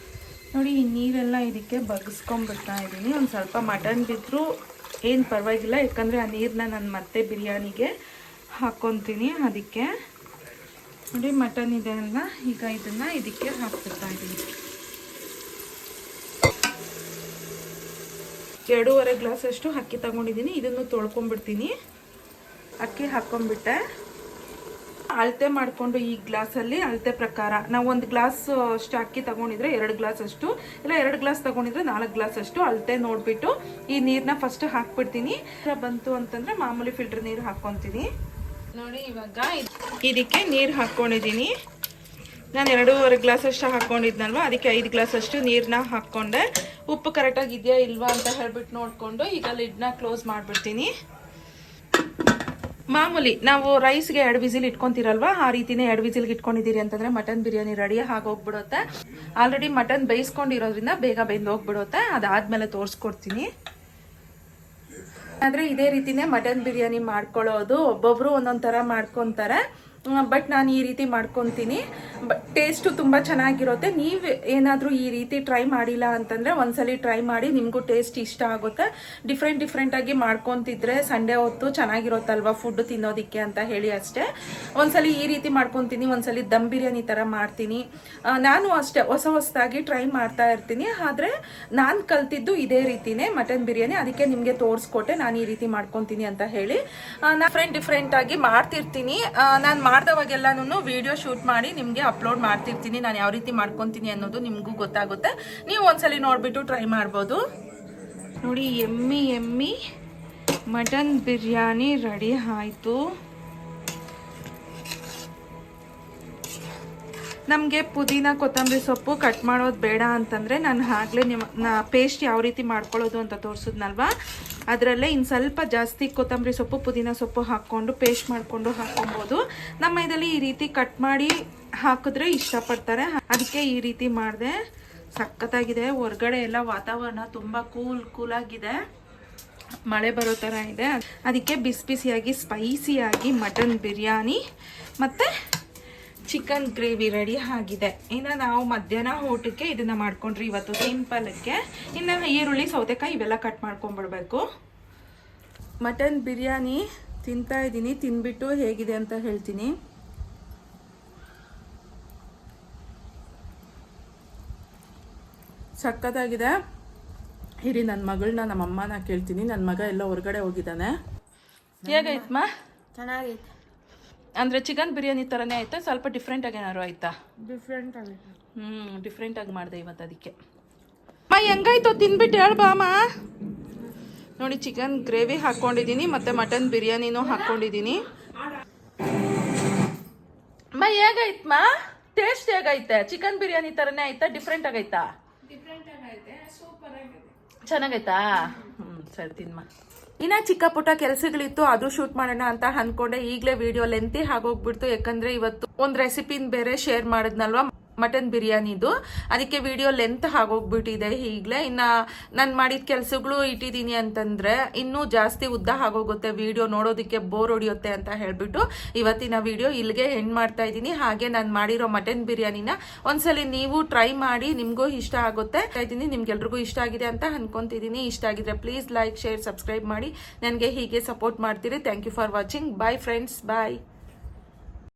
ನೋಡಿ ಈ ನೀರೆಲ್ಲ ಇದಕ್ಕೆ ಬಗ್ಗಿಸ್ಕೊಂಡ್ಬಿಡ್ತಾ ಇದ್ದೀನಿ. ಒಂದು ಸ್ವಲ್ಪ ಮಟನ್ ಬಿದ್ದರೂ ಏನು ಪರವಾಗಿಲ್ಲ, ಯಾಕಂದರೆ ಆ ನೀರನ್ನ ನಾನು ಮತ್ತೆ ಬಿರಿಯಾನಿಗೆ ಹಾಕ್ಕೊತೀನಿ. ಅದಕ್ಕೆ ನೋಡಿ ಮಟನ್ ಇದೆ ಅಲ್ಲ, ಈಗ ಇದನ್ನು ಇದಕ್ಕೆ ಹಾಕ್ಬಿಡ್ತಾ ಇದ್ದೀನಿ. 2.5 ಗ್ಲಾಸಷ್ಟು ಅಕ್ಕಿ ತಗೊಂಡಿದ್ದೀನಿ. ಇದನ್ನು ತೊಳ್ಕೊಂಡ್ಬಿಡ್ತೀನಿ. ಅಕ್ಕಿ ಹಾಕ್ಕೊಂಡ್ಬಿಟ್ಟೆ. ಅಳತೆ ಮಾಡಿಕೊಂಡು ಈ ಗ್ಲಾಸಲ್ಲಿ ಅಳತೆ ಪ್ರಕಾರ ನಾವು 1 ಗ್ಲಾಸ್ ಅಷ್ಟು ಅಕ್ಕಿ ತಗೊಂಡಿದ್ರೆ 2 ಗ್ಲಾಸ್ ಅಷ್ಟು, ಇಲ್ಲ 2 ಗ್ಲಾಸ್ ತಗೊಂಡಿದ್ರೆ 4 ಗ್ಲಾಸ್ ಅಷ್ಟು ಅಳತೆ ನೋಡಿಬಿಟ್ಟು ಈ ನೀರನ್ನ ಫಸ್ಟ್ ಹಾಕ್ಬಿಡ್ತೀನಿ. ಬಂತು ಅಂತಂದರೆ ಮಾಮೂಲಿ ಫಿಲ್ಟರ್ ನೀರು ಹಾಕ್ಕೊತೀನಿ. ನೋಡಿ ಇವಾಗ ಇದಕ್ಕೆ ನೀರು ಹಾಕ್ಕೊಂಡಿದ್ದೀನಿ. ನಾನು 2.5 ಗ್ಲಾಸ್ ಅಷ್ಟು ಹಾಕ್ಕೊಂಡಿದ್ನಲ್ವ, ಅದಕ್ಕೆ 5 ಗ್ಲಾಸ್ ಅಷ್ಟು ನೀರನ್ನ ಹಾಕ್ಕೊಂಡೆ. ಉಪ್ಪು ಕರೆಕ್ಟಾಗಿ ಇದೆಯಾ ಇಲ್ವಾ ಅಂತ ಹೇಳ್ಬಿಟ್ಟು ನೋಡಿಕೊಂಡು ಈಗ ಲಿಡ್ನ ಕ್ಲೋಸ್ ಮಾಡಿಬಿಡ್ತೀನಿ. ಮಾಮೂಲಿ ನಾವು ರೈಸ್ಗೆ 2 ವಿಸಿಲ್ ಇಟ್ಕೊತೀರಲ್ವ, ಆ ರೀತಿನೇ 2 ವಿಸಿಲ್ಗೆ ಇಟ್ಕೊಂಡಿದ್ದೀರಿ ಅಂತಂದರೆ ಮಟನ್ ಬಿರಿಯಾನಿ ರೆಡಿ ಆಗೋಗ್ಬಿಡುತ್ತೆ. ಆಲ್ರೆಡಿ ಮಟನ್ ಬೇಯಿಸ್ಕೊಂಡಿರೋದ್ರಿಂದ ಬೇಗ ಬೆಂದೋಗ್ಬಿಡುತ್ತೆ. ಅದಾದಮೇಲೆ ತೋರಿಸ್ಕೊಡ್ತೀನಿ. ಆದರೆ ಇದೇ ರೀತಿನೇ ಮಟನ್ ಬಿರಿಯಾನಿ ಮಾಡ್ಕೊಳ್ಳೋದು. ಒಬ್ಬೊಬ್ಬರು ಒಂದೊಂದು ಥರ ಮಾಡ್ಕೊತಾರೆ, ಬಟ್ ನಾನು ಈ ರೀತಿ ಮಾಡ್ಕೊತೀನಿ. ಬಟ್ ಟೇಸ್ಟು ತುಂಬ ಚೆನ್ನಾಗಿರುತ್ತೆ. ನೀವು ಏನಾದರೂ ಈ ರೀತಿ ಟ್ರೈ ಮಾಡಿಲ್ಲ ಅಂತಂದರೆ ಒಂದ್ಸಲಿ ಟ್ರೈ ಮಾಡಿ, ನಿಮಗೂ ಟೇಸ್ಟ್ ಇಷ್ಟ ಆಗುತ್ತೆ. ಡಿಫ್ರೆಂಟಾಗಿ ಮಾಡ್ಕೊತಿದ್ರೆ ಸಂಡೇ ಹೊತ್ತು ಚೆನ್ನಾಗಿರುತ್ತಲ್ವ ಫುಡ್ ತಿನ್ನೋದಕ್ಕೆ ಅಂತ ಹೇಳಿ ಅಷ್ಟೇ. ಒಂದ್ಸಲಿ ಈ ರೀತಿ ಮಾಡ್ಕೊತೀನಿ, ಒಂದ್ಸಲಿ ದಮ್ ಬಿರಿಯಾನಿ ಥರ ಮಾಡ್ತೀನಿ. ನಾನು ಅಷ್ಟೇ ಹೊಸದಾಗಿ ಟ್ರೈ ಮಾಡ್ತಾ ಇರ್ತೀನಿ. ಆದರೆ ನಾನು ಕಲ್ತಿದ್ದು ಇದೇ ರೀತಿನೇ ಮಟನ್ ಬಿರಿಯಾನಿ, ಅದಕ್ಕೆ ನಿಮಗೆ ತೋರಿಸ್ಕೊಟ್ಟೆ ನಾನು ಈ ರೀತಿ ಮಾಡ್ಕೊತೀನಿ ಅಂತ ಹೇಳಿ. ನಾನು ಡಿಫ್ರೆಂಟಾಗಿ ಮಾಡ್ತಿರ್ತೀನಿ. ನಾನು ಮಾಡಿದವಾಗೆಲ್ಲನೂ ವಿಡಿಯೋ ಶೂಟ್ ಮಾಡಿ ನಿಮಗೆ ಅಪ್ಲೋಡ್ ಮಾಡ್ತಿರ್ತೀನಿ. ನಾನು ಯಾವ ರೀತಿ ಮಾಡ್ಕೊತೀನಿ ಅನ್ನೋದು ನಿಮಗೂ ಗೊತ್ತಾಗುತ್ತೆ. ನೀವು ಒಂದ್ಸಲಿ ನೋಡಿಬಿಟ್ಟು ಟ್ರೈ ಮಾಡ್ಬೋದು. ನೋಡಿ ಎಮ್ಮಿ ಮಟನ್ ಬಿರಿಯಾನಿ ರೆಡಿ ಆಯಿತು. ನಮಗೆ ಪುದೀನ ಕೊತ್ತಂಬರಿ ಸೊಪ್ಪು ಕಟ್ ಮಾಡೋದು ಬೇಡ ಅಂತಂದರೆ ನಾನು ಆಗಲೇ ಪೇಸ್ಟ್ ಯಾವ ರೀತಿ ಮಾಡ್ಕೊಳ್ಳೋದು ಅಂತ ತೋರಿಸಿದ್ನಲ್ವ, ಅದರಲ್ಲೇ ಇನ್ನು ಸ್ವಲ್ಪ ಜಾಸ್ತಿ ಕೊತ್ತಂಬರಿ ಸೊಪ್ಪು ಪುದೀನ ಸೊಪ್ಪು ಹಾಕ್ಕೊಂಡು ಪೇಸ್ಟ್ ಮಾಡಿಕೊಂಡು ಹಾಕ್ಕೊಬೋದು. ನಮ್ಮ ಇದರಲ್ಲಿ ಈ ರೀತಿ ಕಟ್ ಮಾಡಿ ಹಾಕಿದ್ರೆ ಇಷ್ಟಪಡ್ತಾರೆ, ಅದಕ್ಕೆ ಈ ರೀತಿ ಮಾಡಿದೆ. ಸಖತ್ತಾಗಿದೆ. ಹೊರಗಡೆ ಎಲ್ಲ ವಾತಾವರಣ ತುಂಬ ಕೂಲಾಗಿದೆ, ಮಳೆ ಬರೋ ಥರ ಇದೆ. ಅದಕ್ಕೆ ಬಿಸಿಯಾಗಿ ಸ್ಪೈಸಿಯಾಗಿ ಮಟನ್ ಬಿರಿಯಾನಿ ಮತ್ತು ಚಿಕನ್ ಗ್ರೇವಿ ರೆಡಿ ಆಗಿದೆ. ಇನ್ನು ನಾವು ಮಧ್ಯಾಹ್ನ ಊಟಕ್ಕೆ ಇದನ್ನು ಮಾಡ್ಕೊಂಡ್ರಿ ಇವತ್ತು ಸಿಂಪಲ್ಗೆ. ಇನ್ನು ಈರುಳ್ಳಿ ಸೌತೆಕಾಯಿ ಇವೆಲ್ಲ ಕಟ್ ಮಾಡ್ಕೊಂಡ್ಬಿಡ್ಬೇಕು. ಮಟನ್ ಬಿರಿಯಾನಿ ತಿಂತಾ ಇದ್ದೀನಿ, ತಿನ್ಬಿಟ್ಟು ಹೇಗಿದೆ ಅಂತ ಹೇಳ್ತೀನಿ. ಸಖತ್ತಾಗಿದೆ. ಇರಿ ನನ್ನ ಮಗಳನ್ನ ನಮ್ಮ ಅಮ್ಮನ ಕೇಳ್ತೀನಿ. ನನ್ನ ಮಗ ಎಲ್ಲ ಹೊರಗಡೆ ಹೋಗಿದ್ದಾನೆ. ಹೇಗೈತಮ್ಮ? ಚೆನ್ನಾಗೈತೆ. ಅಂದರೆ ಚಿಕನ್ ಬಿರಿಯಾನಿ ಥರನೇ ಆಯ್ತಾ? ಸ್ವಲ್ಪ ಡಿಫ್ರೆಂಟಾಗಿ ಏನಾದ್ರು ಆಯ್ತಾ? ಡಿಫ್ರೆಂಟಾಗಿ. ಡಿಫ್ರೆಂಟಾಗಿ ಮಾಡಿದೆ ಇವತ್ತು. ಅದಕ್ಕೆ ಅಮ್ಮ ಹೆಂಗಾಯ್ತು ತಿನ್ಬಿಟ್ಟು ಹೇಳ್ಬಾ ಅಮ್ಮ. ನೋಡಿ ಚಿಕನ್ ಗ್ರೇವಿ ಹಾಕ್ಕೊಂಡಿದ್ದೀನಿ ಮತ್ತು ಮಟನ್ ಬಿರಿಯಾನಿನೂ ಹಾಕ್ಕೊಂಡಿದ್ದೀನಿ. ಅಮ್ಮ ಹೇಗಾಯ್ತಮ್ಮ? ಟೇಸ್ಟ್ ಹೇಗೈತೆ? ಚಿಕನ್ ಬಿರಿಯಾನಿ ಥರನೇ ಆಯ್ತಾ? ಡಿಫ್ರೆಂಟ್ ಆಗೈತಾ? ಚೆನ್ನಾಗೈತಾ? ಸರಿ ತಿನ್ಮ. ಇನ್ನು ಚಿಕ್ಕ ಪುಟ್ಟ ಕೆಲಸಗಳಿತ್ತು, ಅದು ಶೂಟ್ ಮಾಡೋಣ ಅಂತ ಅನ್ಕೊಂಡೆ. ಈಗಲೇ ವಿಡಿಯೋ ಲೆಂತಿ ಆಗೋಗ್ಬಿಡ್ತು, ಯಾಕಂದ್ರೆ ಇವತ್ತು ಒಂದು ರೆಸಿಪಿನ ಬೇರೆ ಶೇರ್ ಮಾಡಿದ್ನಲ್ವ ಮಟನ್ ಬಿರಿಯಾನಿದು, ಅದಕ್ಕೆ ವಿಡಿಯೋ ಲೆಂತ್ ಆಗೋಗ್ಬಿಟ್ಟಿದೆ. ಈಗಲೇ ಇನ್ನು ನಾನು ಮಾಡಿದ ಕೆಲಸಗಳು ಇಟ್ಟಿದ್ದೀನಿ ಅಂತಂದರೆ ಇನ್ನೂ ಜಾಸ್ತಿ ಉದ್ದ ಆಗೋಗುತ್ತೆ, ವಿಡಿಯೋ ನೋಡೋದಕ್ಕೆ ಬೋರ್ ಹೊಡಿಯುತ್ತೆ ಅಂತ ಹೇಳಿಬಿಟ್ಟು ಇವತ್ತಿನ ವಿಡಿಯೋ ಇಲ್ಲಿಗೆ ಎಂಡ್ ಮಾಡ್ತಾ ಇದ್ದೀನಿ. ಹಾಗೆ ನಾನು ಮಾಡಿರೋ ಮಟನ್ ಬಿರಿಯಾನಿನ ಒಂದ್ಸಲಿ ನೀವು ಟ್ರೈ ಮಾಡಿ, ನಿಮಗೂ ಇಷ್ಟ ಆಗುತ್ತೆ ಇದ್ದೀನಿ. ನಿಮ್ಗೆಲ್ರಿಗೂ ಇಷ್ಟ ಆಗಿದೆ ಅಂತ ಅನ್ಕೊತಿದ್ದೀನಿ. ಇಷ್ಟ ಆಗಿದ್ರೆ ಪ್ಲೀಸ್ ಲೈಕ್, ಶೇರ್, ಸಬ್ಸ್ಕ್ರೈಬ್ ಮಾಡಿ ನನಗೆ ಹೀಗೆ ಸಪೋರ್ಟ್ ಮಾಡ್ತೀರಿ. Thank you for watching. Bye friends, bye.